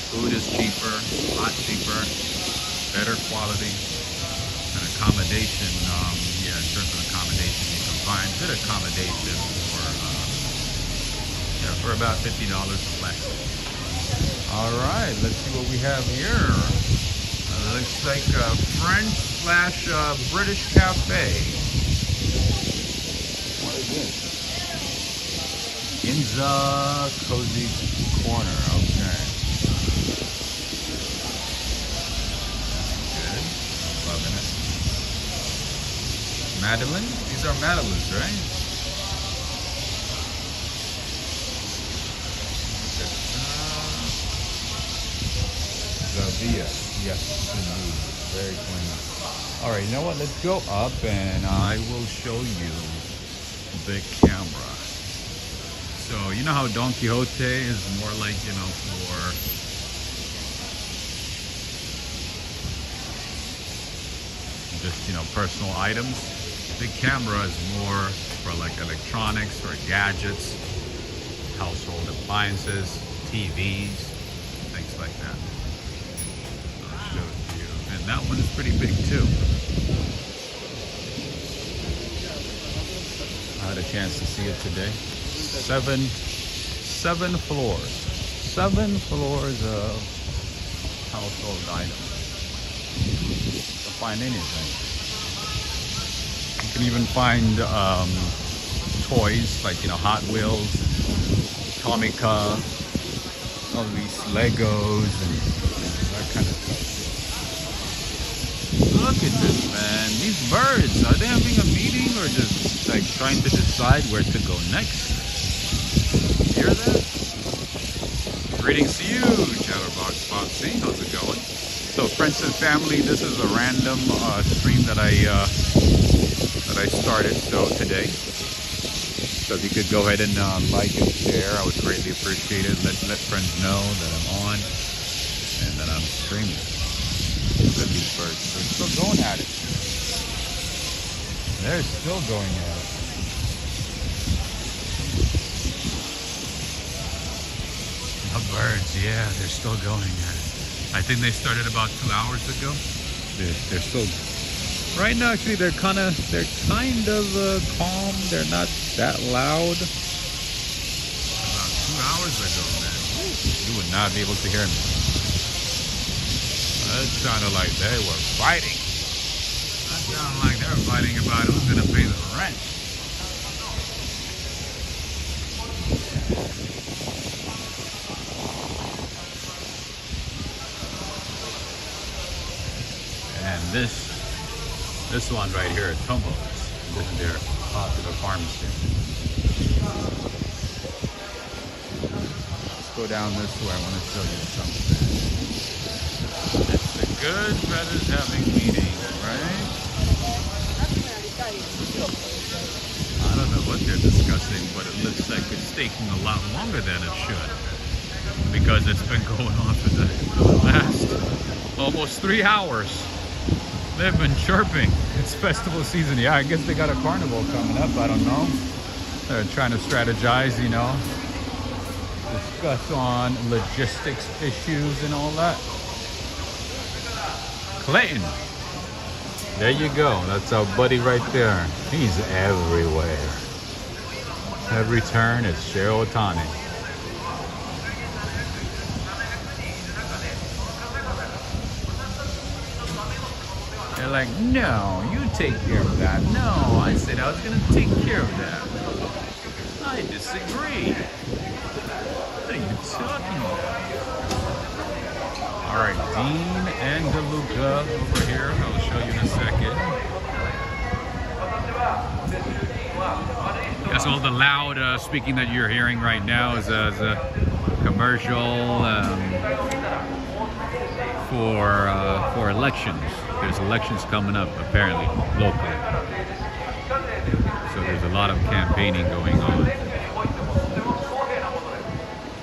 Food is cheaper, a lot cheaper, better quality, and accommodation. Yeah, in terms of accommodation, you can find good accommodation for about $50 less. All right, let's see what we have here. Looks like a French/British cafe. What is this? Ginza Cozy Corner. Okay. Good. Loving it. Madeline? These are Madeleines, right? Zavia. Yes, indeed. Very clean. All right, you know what? Let's go up and I will show you the camera. So, you know how Don Quixote is more like, you know, for just, you know, personal items. The camera is more for like electronics or gadgets, household appliances, TVs, things like that. I'll show it to you. And that one is pretty big too. I had a chance to see it today. Seven floors. 7 floors of household items. You'll find anything. You can even find toys like, you know, Hot Wheels, Tomica, all these Legos and that kind of stuff. Look at this, man. These birds, are they having a meeting or just like trying to decide where to go next? Hear that? Greetings to you, Chatterbox Foxy. How's it going? So, friends and family, this is a random stream that I started today. So if you could go ahead and like and share, I would greatly appreciate it. Let friends know that I'm on and that I'm streaming. Look at these birds. They're still going at it. They're still going at it. The birds, yeah, they're still going at it. I think they started about 2 hours ago. They're still. Right now, actually, they're kind of calm. They're not that loud. About 2 hours ago, man, you would not be able to hear me. It sounded like they were fighting. That sounded like they were fighting about who's going to pay the rent. And this one right here, Tomo's. This is their popular farm stand. Let's go down this way. I want to show you something. It's the good brothers having meetings, right? I don't know what they're discussing, but it looks like it's taking a lot longer than it should. Because it's been going on for the last almost 3 hours. They've been chirping. It's festival season. Yeah, I guess they got a carnival coming up. I don't know. They're trying to strategize, you know. Discuss on logistics issues and all that. Clayton. There you go. That's our buddy right there. He's everywhere. Every turn, it's Cheryl Otani. They're like, no, you take care of that. No, I said I was going to take care of that. I disagree. What are you talking about? All right, Dean and DeLuca over here. I'll show you in a second. That's all the loud speaking that you're hearing right now is a commercial for elections. There's elections coming up, apparently, locally. So there's a lot of campaigning going on.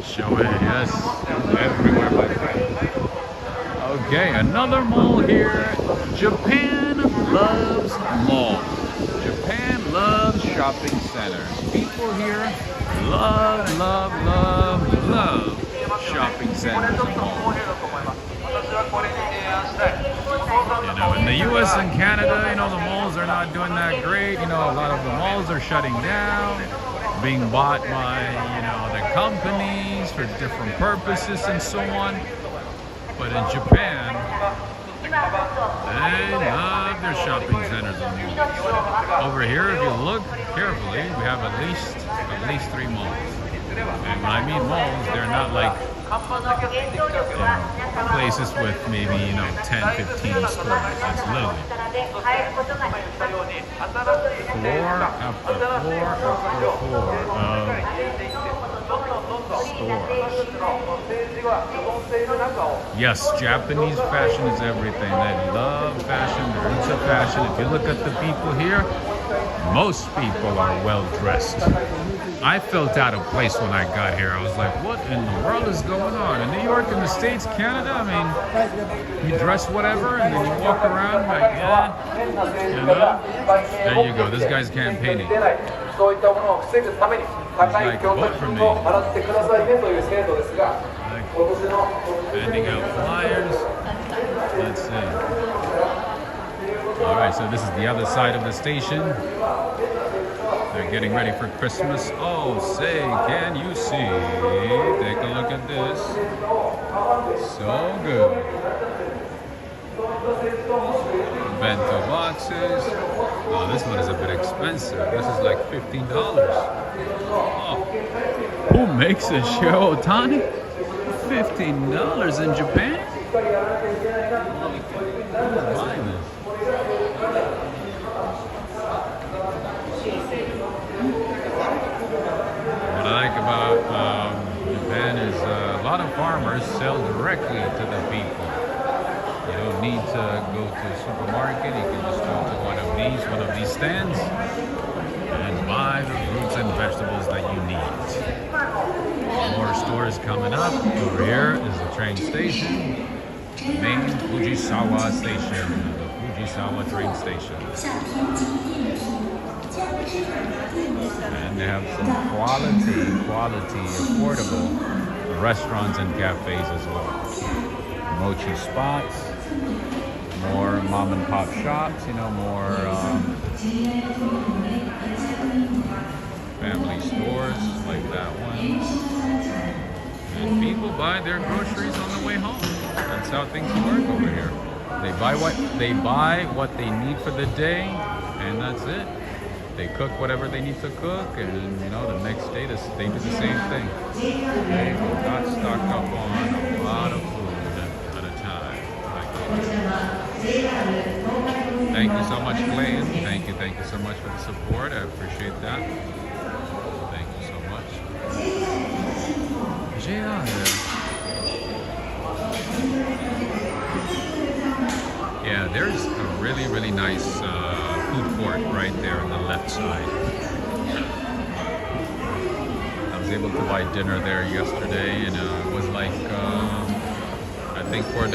Show it, yes, everywhere, my friend. Okay, another mall here. Japan loves malls. Japan loves shopping centers. People here love shopping centers and malls. You know, in the US and Canada, you know, the malls are not doing that great. You know, a lot of the malls are shutting down, being bought by, you know, the companies for different purposes and so on. But in Japan, they love their shopping centers and malls. Over here, if you look carefully, we have at least 3 malls. And when I mean malls, they're not like, you know, places with maybe, you know, 10, 15 stores. It's literally floor after floor after floor of stores. Yes, Japanese fashion is everything. They love fashion. They're into fashion. If you look at the people here, most people are well dressed. I felt out of place when I got here. I was like, what in the world is going on? In New York, in the States, Canada, I mean, you dress whatever and then you walk around like, yeah, you know? There you go. This guy's campaigning. He's like, vote for me. Handing out flyers. Let's see. All right, so this is the other side of the station. They're getting ready for Christmas. Oh, say, can you see? Take a look at this. So good. Bento boxes. Oh, this one is a bit expensive. This is like $15. Oh, who makes a show, Otani? $15 in Japan? Who's buying this? What I like about Japan is a lot of farmers sell directly to the people. You don't need to go to a supermarket. You can just go to one of these stands and buy the fruits and vegetables that you need. More stores coming up. Over here is the train station, the main Fujisawa station, the Fujisawa train station. And they have some quality, affordable restaurants and cafes as well. Mochi spots, more mom and pop shops, you know, more family stores like that one. And people buy their groceries on the way home. That's how things work over here. They buy what they need for the day, and that's it. They cook whatever they need to cook, and you know, the next day they do the same thing. They got stocked up on a lot of food at a time. Thank you so much, Clayton. Thank you so much for the support. I appreciate that. Thank you so much. Yeah, there's a really nice food court right there on the left side. I was able to buy dinner there yesterday, and it was like I think $4.50.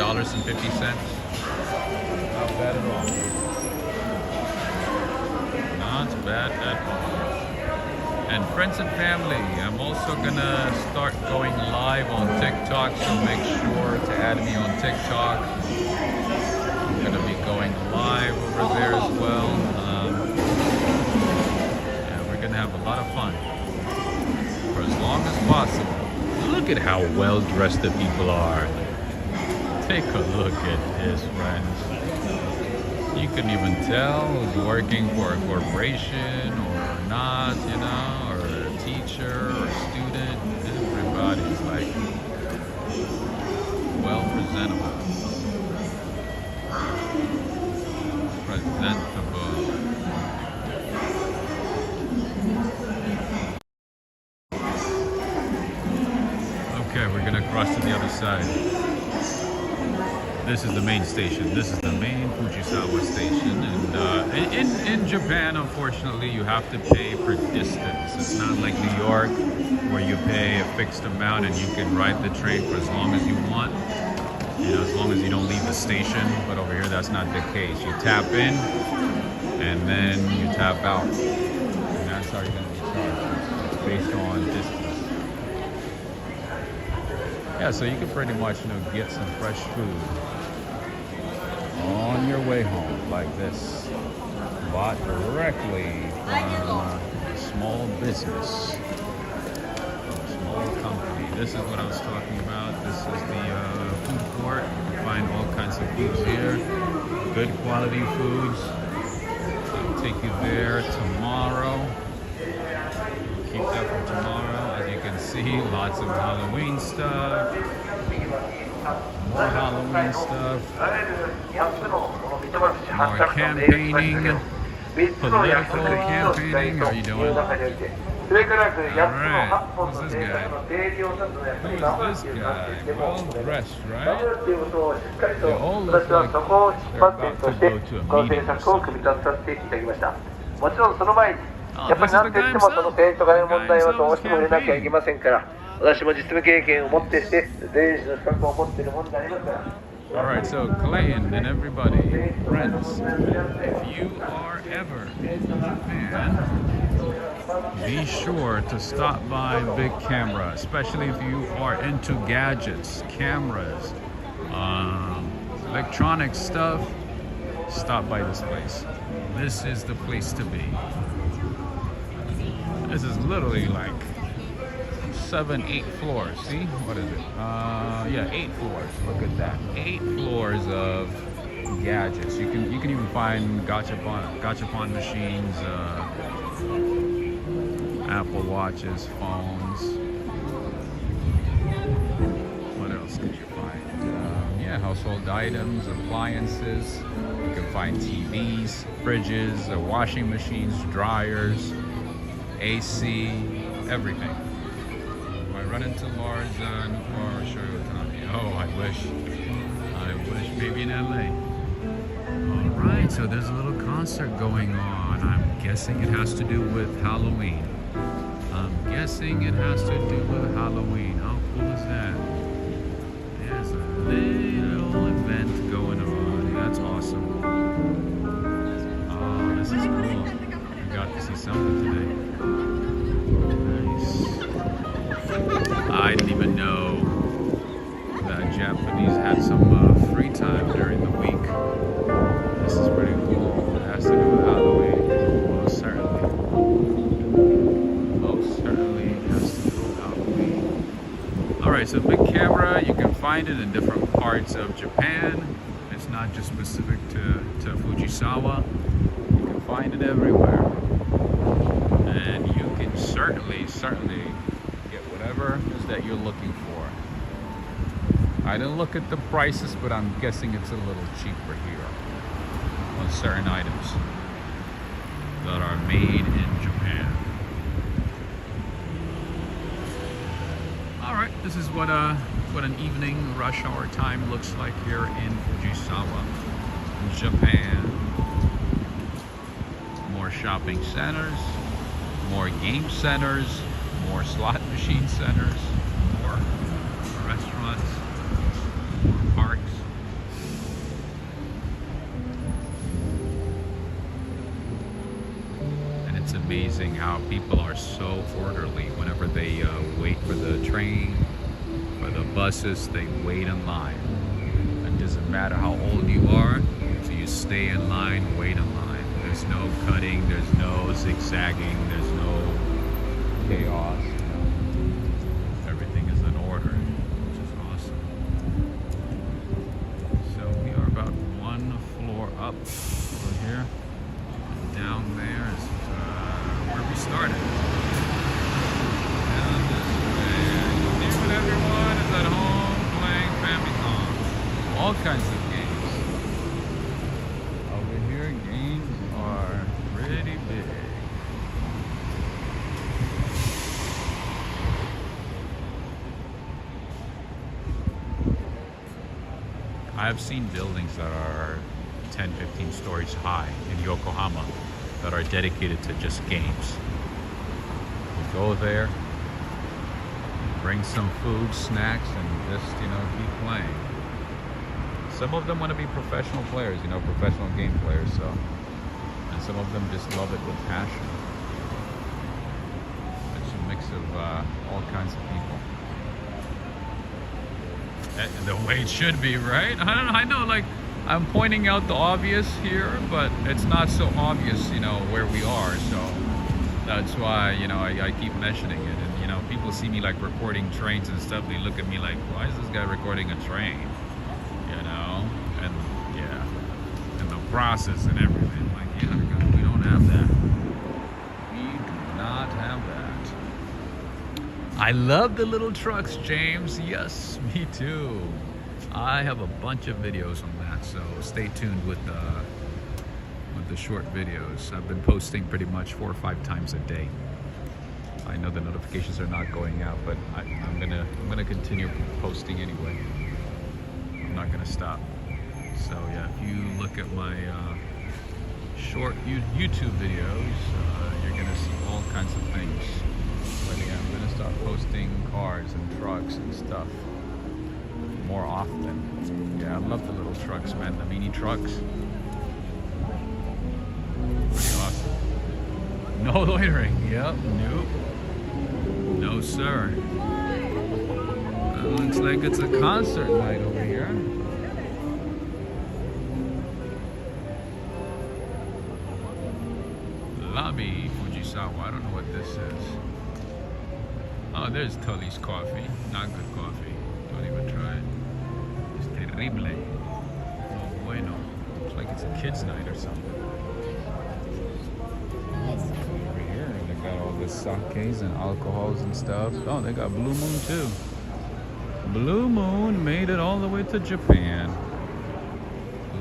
Not bad at all. Not bad at all. And friends and family, I'm also gonna start going live on TikTok, so make sure to add me on TikTok. I'm gonna be going live over there as well. And we're gonna have a lot of fun for as long as possible. Look at how well dressed the people are. Take a look at this, friends. You can even tell who's working for a corporation or not, you know, or a teacher or a student. Everybody's like well presentable. Okay, we're gonna cross to the other side. This is the main station. This is the main Fujisawa station, and in Japan, unfortunately, you have to pay per distance. It's not like New York, where you pay a fixed amount and you can ride the train for as long as you want. You know, as long as you don't leave the station. But over here, that's not the case. You tap in, and then you tap out, and that's how you're going to be charged. It's based on distance. Yeah, so you can pretty much, you know, get some fresh food on your way home, like this, bought directly from a small business, a small company. This is what I was talking about. This is the food court. You can find all kinds of foods here, good quality foods. I'll take you there tomorrow. Keep that for tomorrow. As you can see, lots of Halloween stuff. More Halloween stuff. More campaigning. Political campaigning. How are you doing? Alright. Who's this guy? Who's this guy? Well dressed, right? They all look like they're about to go to a meeting or something. やっぱりなんといってもその政治とかの問題はどうしても触れなきゃいけませんから、私も実務経験を持ってして税理士の資格を持っているものでありますから。Alright, so Clayton and everybody, friends, if you are ever in Japan, be sure to stop by Big Camera, especially if you are into gadgets, cameras, electronic stuff. Stop by this place. This is the place to be. This is literally like 7, 8 floors. See? What is it? Yeah, 8 floors. Look at that. 8 floors of gadgets. You can even find gachapon machines, Apple Watches, phones. What else could you find? Yeah, household items, appliances. You can find TVs, fridges, washing machines, dryers, AC, everything. If I run into Lars or Shirotani, oh, I wish maybe in LA. Alright, so there's a little concert going on. I'm guessing it has to do with Halloween. How cool is that? There's a little event going on. That's awesome. It's a big camera. You can find it in different parts of Japan. It's not just specific to Fujisawa. You can find it everywhere. And you can certainly get whatever it is that you're looking for. I didn't look at the prices, but I'm guessing it's a little cheaper here on certain items that are made in Japan. Alright, this is what an evening rush hour time looks like here in Fujisawa, Japan. More shopping centers, more game centers, more slot machine centers, more restaurants, more parks. And it's amazing how people are so orderly whenever they wait for the train, for the buses, they wait in line. It doesn't matter how old you are, so you stay in line, wait in line. There's no cutting, there's no zigzagging, there's no chaos. Everything is in order, which is awesome. So we are about one floor up over here. And down there is where we started. Down this way. Even everyone is at home playing Famicom. All kinds of games. Over here, games are pretty big. I've seen buildings that are 10, 15 stories high in Yokohama that are dedicated to just games. You go there, bring some food, snacks, and just, keep playing. Some of them want to be professional players, professional game players, so. And some of them just love it with passion. It's a mix of all kinds of people. And the way it should be, right? I don't know, I know, like, I'm pointing out the obvious here, but it's not so obvious, where we are, so that's why, I keep mentioning it. And, people see me, like, recording trains and stuff, they look at me like, why is this guy recording a train? And, yeah, and the process and everything, like, yeah, we don't have that. We do not have that. I love the little trucks, James. Yes, me too. I have a bunch of videos on that, so stay tuned with the short videos. I've been posting pretty much 4 or 5 times a day. I know the notifications are not going out, but I'm gonna continue posting anyway. I'm not gonna stop. So yeah, if you look at my short YouTube videos, you're gonna see all kinds of things. But yeah, I'm gonna start posting cars and trucks and stuff more often. Yeah, I love the little trucks, man. The mini trucks. Pretty awesome. No loitering. Yep. Nope. No, sir. Looks like it's a concert night over here. Lobby Fujisawa. I don't know what this is. Oh, there's Tully's coffee. Not good coffee. Don't even try it. It's terrible. No bueno. Looks like it's a kid's night or something. Over here, they got all the sakes and alcohols and stuff. Oh, they got Blue Moon too. Blue Moon made it all the way to Japan.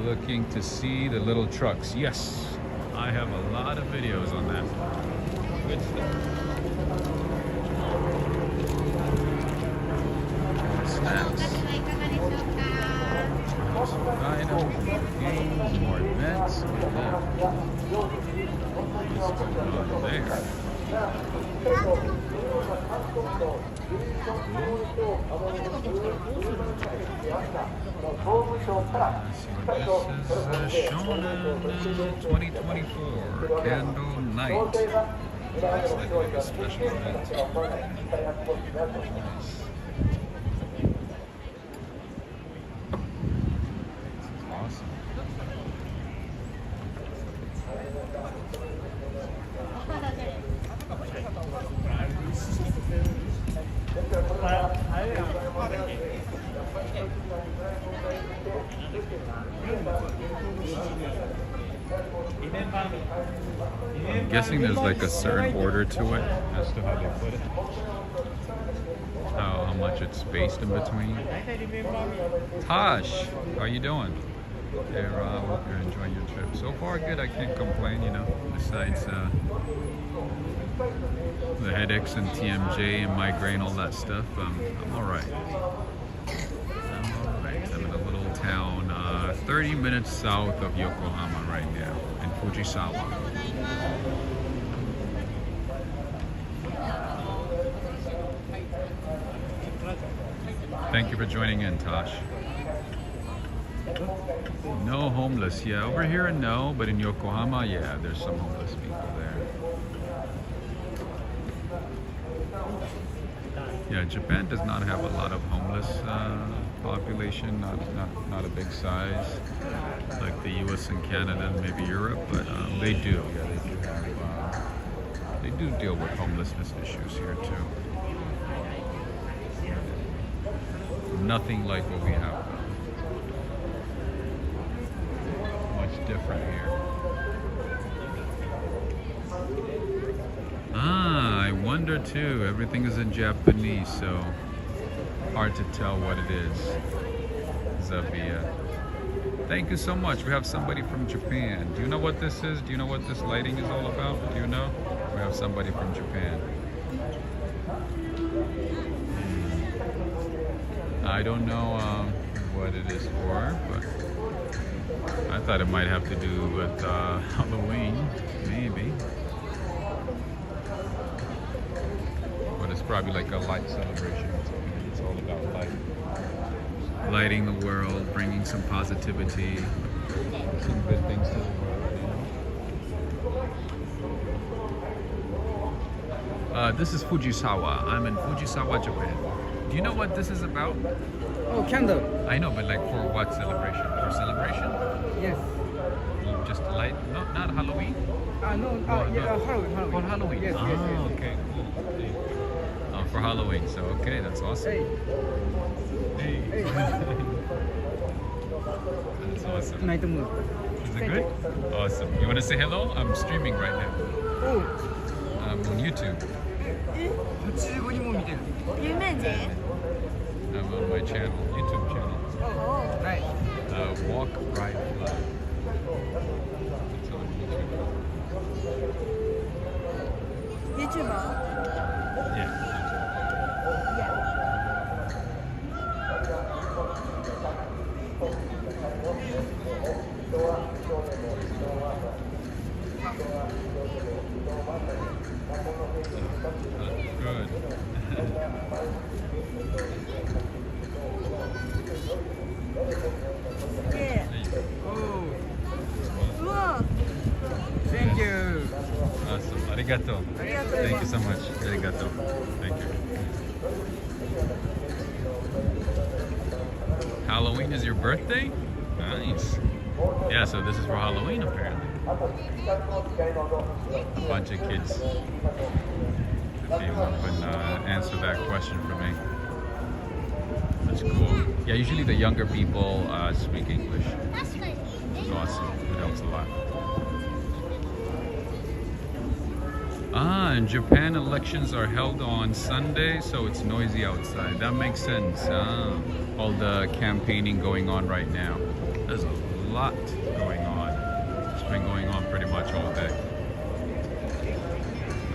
Looking to see the little trucks. Yes, I have a lot of videos on that. Good stuff. Snacks. Some items, more games, more events. What's going on there? This is Shonen 2024 Candle Night. Looks like a special event. Nice. I'm guessing there's like a certain order to it as to how they put it. How much it's spaced in between. Tosh, how you doing? Hey Rob, hope you're enjoying your trip. So far good, I can't complain, you know, besides the headaches and TMJ and migraine, all that stuff. I'm alright. I'm in a little town 30 minutes south of Yokohama right now, in Fujisawa. Thank you for joining in, Tosh. No homeless, yeah. Over here, no, but in Yokohama, yeah, there's some homeless people there. Yeah, Japan does not have a lot of homeless population, not a big size like the U.S. and Canada and maybe Europe, but they do. Yeah, they do have. They do deal with homelessness issues here too. Nothing like what we have though. Much different here. I wonder too. Everything is in Japanese, so hard to tell what it is. Zabia. Thank you so much. We have somebody from Japan. Do you know what this is? Do you know what this lighting is all about? Do you know? We have somebody from Japan. I don't know what it is for, but I thought it might have to do with Halloween, maybe. But it's probably like a light celebration. It's all about light. Lighting the world, bringing some positivity, some good things to the world, you know? This is Fujisawa. I'm in Fujisawa, Japan. Do you know what this is about? Oh, candle. I know, but like for what celebration? For celebration? Yes. Just light? No, not Halloween? No, yeah, Halloween. For Halloween? Yes, yes. Yes. Okay, cool. For Halloween, so okay, that's awesome. Hey. Hey. That's awesome. Night mood. Is it good? Awesome. You want to say hello? I'm streaming right now. Oh. I'm on YouTube. 85人も見てる。有名人 I'm on my channel, YouTube channel. はい。Walk, Ride, Fly. It's on YouTube. YouTuber? Yeah. Good. Yeah. Oh. Wow. Thank you. Awesome. Arigato. Thank you so much. Arigato. Thank you. Halloween is your birthday? Nice. Yeah, so this is for Halloween apparently. A bunch of kids came up and answered that question for me. That's cool. Yeah, usually the younger people speak English. It's awesome. It helps a lot. In Japan, elections are held on Sunday, so it's noisy outside. That makes sense. All the campaigning going on right now. There's a lot going on. It's been going on pretty much all day.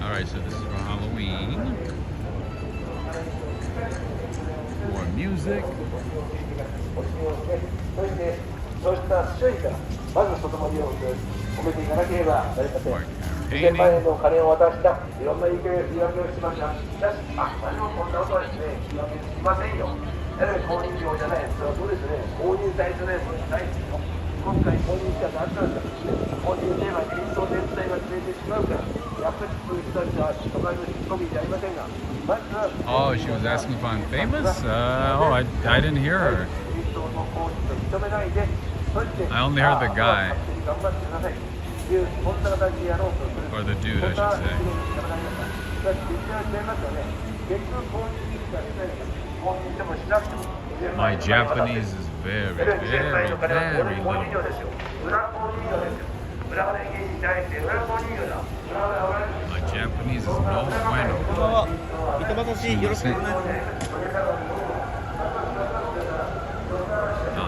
Alright, so this is for Halloween. More music. More campaigning. 2000万円の金を渡したいろんな言い訳をしました。しかし、何もそんなことはですね、言い訳しませんよ。公認料じゃないですよ。そうですね、公認されてないものじゃないですよ。今回公認したかったんですけど、公認すれば検討全体が連れてしまうから、やっぱりそういう人たちは都会の人々じゃありませんが、まずは、Oh, she was asking if I'm famous? I didn't hear her. I only heard the guy. Or the dude, I should say. My Japanese is very, very, very little. Oh,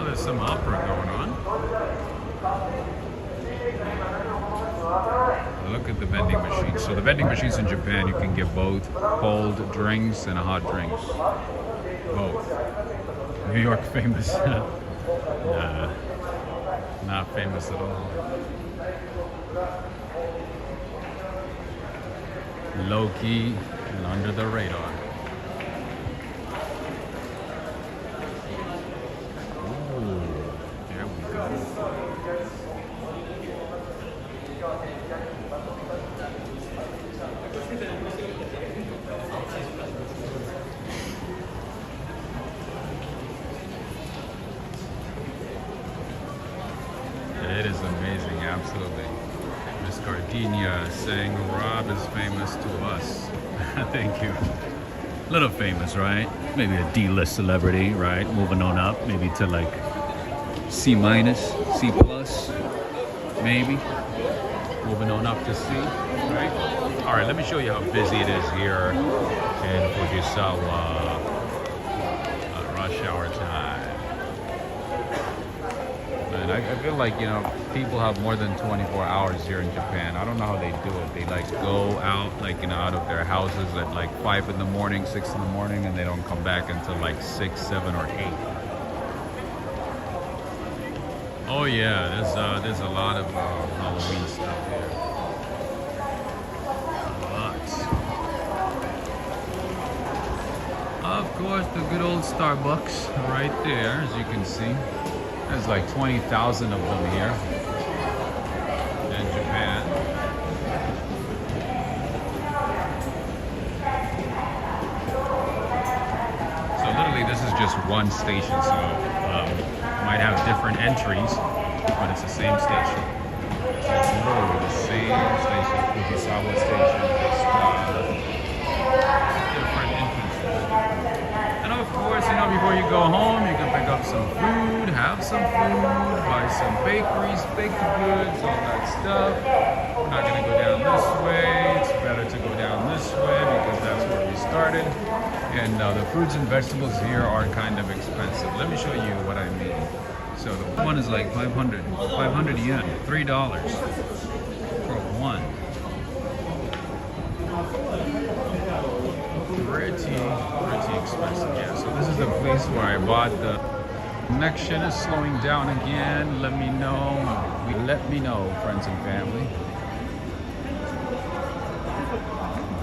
there's some opera going on. Look at the vending machines. So the vending machines in Japan, you can get both cold drinks and hot drinks. Both. New York famous. Nah, not famous at all. Low key and under the radar. Ooh, there we go. It is amazing, absolutely. Miss Gardenia saying Rob is famous to us. Thank you. A little famous, right? Maybe a D-list celebrity, right? Moving on up, maybe to like C minus, C plus, maybe. Moving on up to C, right? All right, let me show you how busy it is here in Fujisawa. Rush hour time. And I feel like, you know, people have more than 24 hours here in Japan. I don't know how they do it. They like go out, like, you know, out of their houses at like 5 in the morning, 6 in the morning, and they don't come back until like 6, 7, or 8. Oh yeah, there's a lot of Halloween stuff here. Lots. Of course, the good old Starbucks right there, as you can see. There's like 20,000 of them here in Japan. So literally this is just one station, so might have different entries, but it's the same station. So it's literally the same station, Fujisawa station, just different entrances. And of course, you know, before you go home, you can pick up some food, have some food, buy some bakeries, baked goods, all that stuff. We're not going to go down this way. It's better to go down this way because that's where we started. And the fruits and vegetables here are kind of expensive. Let me show you what I mean. So the one is like 500 yen, $3 for one. Pretty expensive, yeah. So this is the place where I bought the connection is slowing down again. Let me know, friends and family.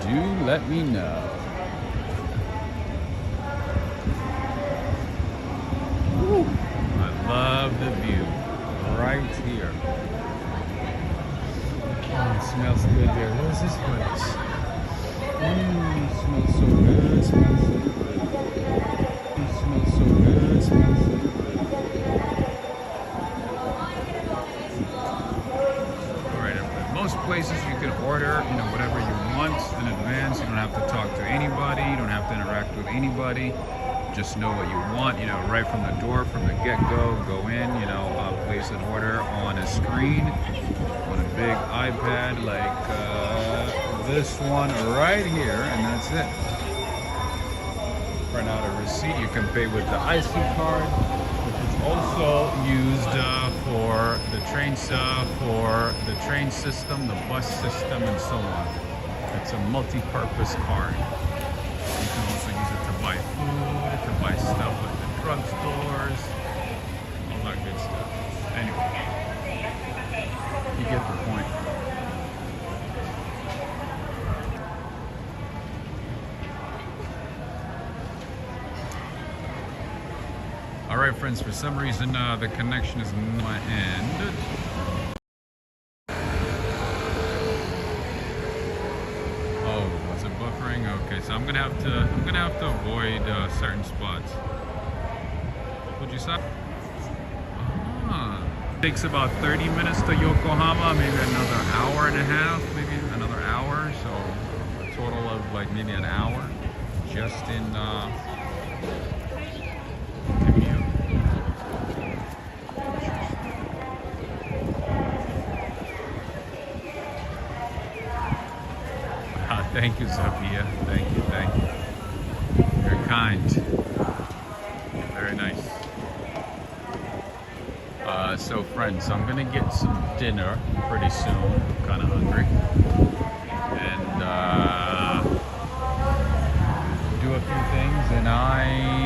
Do let me know. Woo. I love the view right here. Oh, it smells good there. What is this place? Smells so good, smells so good. It smells so good, smells so good. Alright, most places you can order, you know, whatever you want in advance. You don't have to talk to anybody, you don't have to interact with anybody. Just know what you want, you know, right from the door, from the get-go. Go in, you know, place an order on a screen, on a big iPad like this one right here, and that's it. Print out a receipt. You can pay with the IC card, which is also used for the train stuff, for the train system, the bus system, and so on. It's a multi-purpose card. You can also use it to buy food, to buy stuff at the drugstores, all that good stuff. Anyway, you get the point. All right, friends, for some reason, the connection is on my end. Oh, was it buffering? Okay, so I'm gonna have to avoid certain spots. Fujisawa. Takes about 30 minutes to Yokohama, maybe another hour and a half, maybe another hour. So a total of like maybe an hour just in commute. Thank you, Sophia. Thank you. kind. Very nice. So friends, I'm gonna get some dinner pretty soon. I'm kind of hungry. And do a few things, and I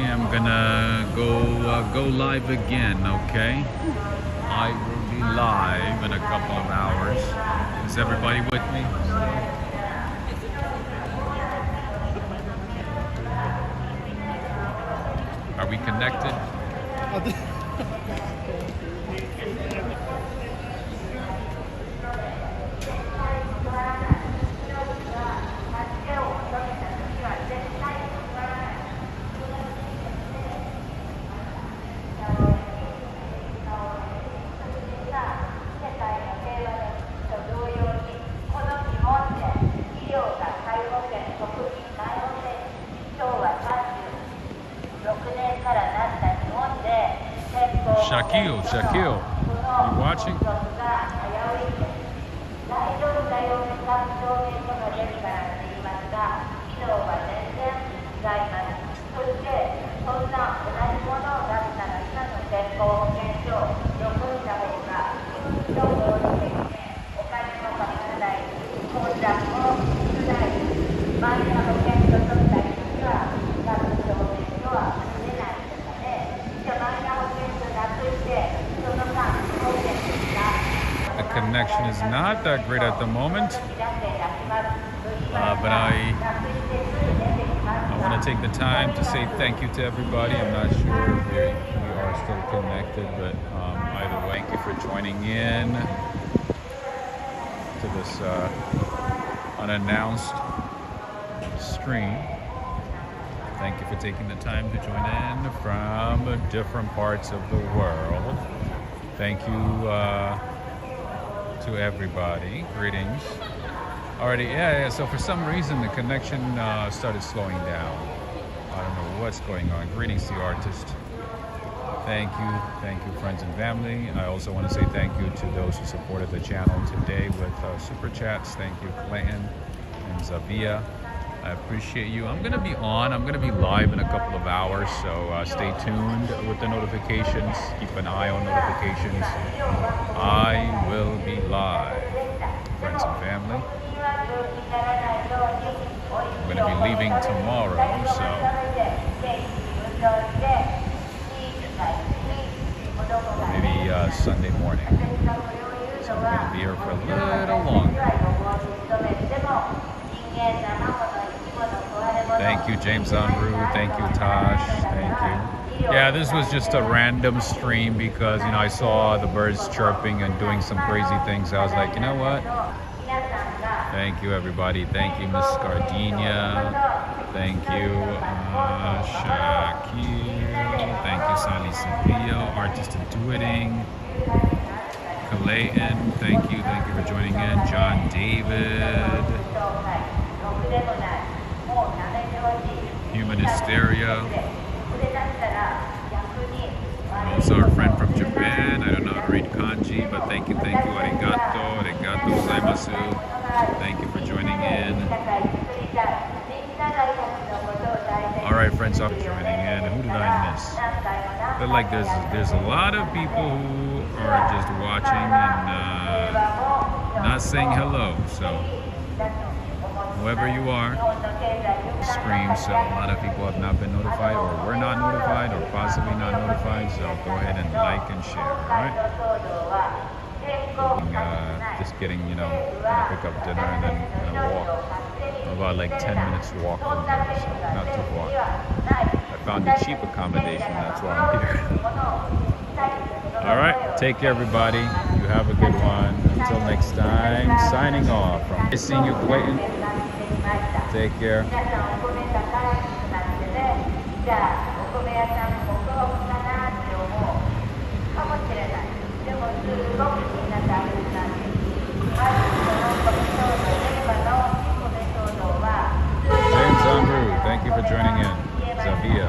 am gonna go live again, okay? I will be live in a couple of hours. Is everybody with me? Are we connected? Shaquille, you watching? The connection is not that great at the moment, but I want to take the time to say thank you to everybody. I'm not sure if we are still connected, but either way, thank you for joining in to this unannounced stream. Thank you for taking the time to join in from different parts of the world. Thank you to everybody. Greetings. Alrighty, yeah, so for some reason the connection started slowing down. I don't know what's going on. Greetings to the artist. Thank you friends and family. I also want to say thank you to those who supported the channel today with super chats. Thank you, Clayton and Zavia. I appreciate you. I'm gonna be live in a couple of hours, so stay tuned with the notifications. Keep an eye on notifications. I will be live, friends and family. I'm gonna be leaving tomorrow, so maybe Sunday morning. So I'm gonna be here for a little longer. Thank you, James Unruh. Thank you, Tosh. Thank you. Yeah, this was just a random stream because, you know, I saw the birds chirping and doing some crazy things. I was like, you know what? Thank you, everybody. Thank you, Miss Gardenia. Thank you, Shaquille. Thank you, Sally Sophia, Artist Intuiting. Clayton, thank you for joining in. John David. Human Hysteria. Also our friend from Japan. I don't know how to read kanji, but thank you. Arigato gozaimasu. Thank you for joining in. Alright friends, I'm joining in. Who did I miss? I feel like there's a lot of people who are just watching and not saying hello. So whoever you are, stream. So a lot of people have not been notified, or were not notified, or possibly not notified. So go ahead and like and share. Alright? Just getting, gonna pick up dinner and then gonna walk. About like 10 minutes walk from here, so not too far. I found a cheap accommodation, that's why I'm here. Alright, take care everybody. You have a good one. Until next time, signing off. From seeing you, Clayton. Take care. James Unruh, thank you for joining in. Zavia.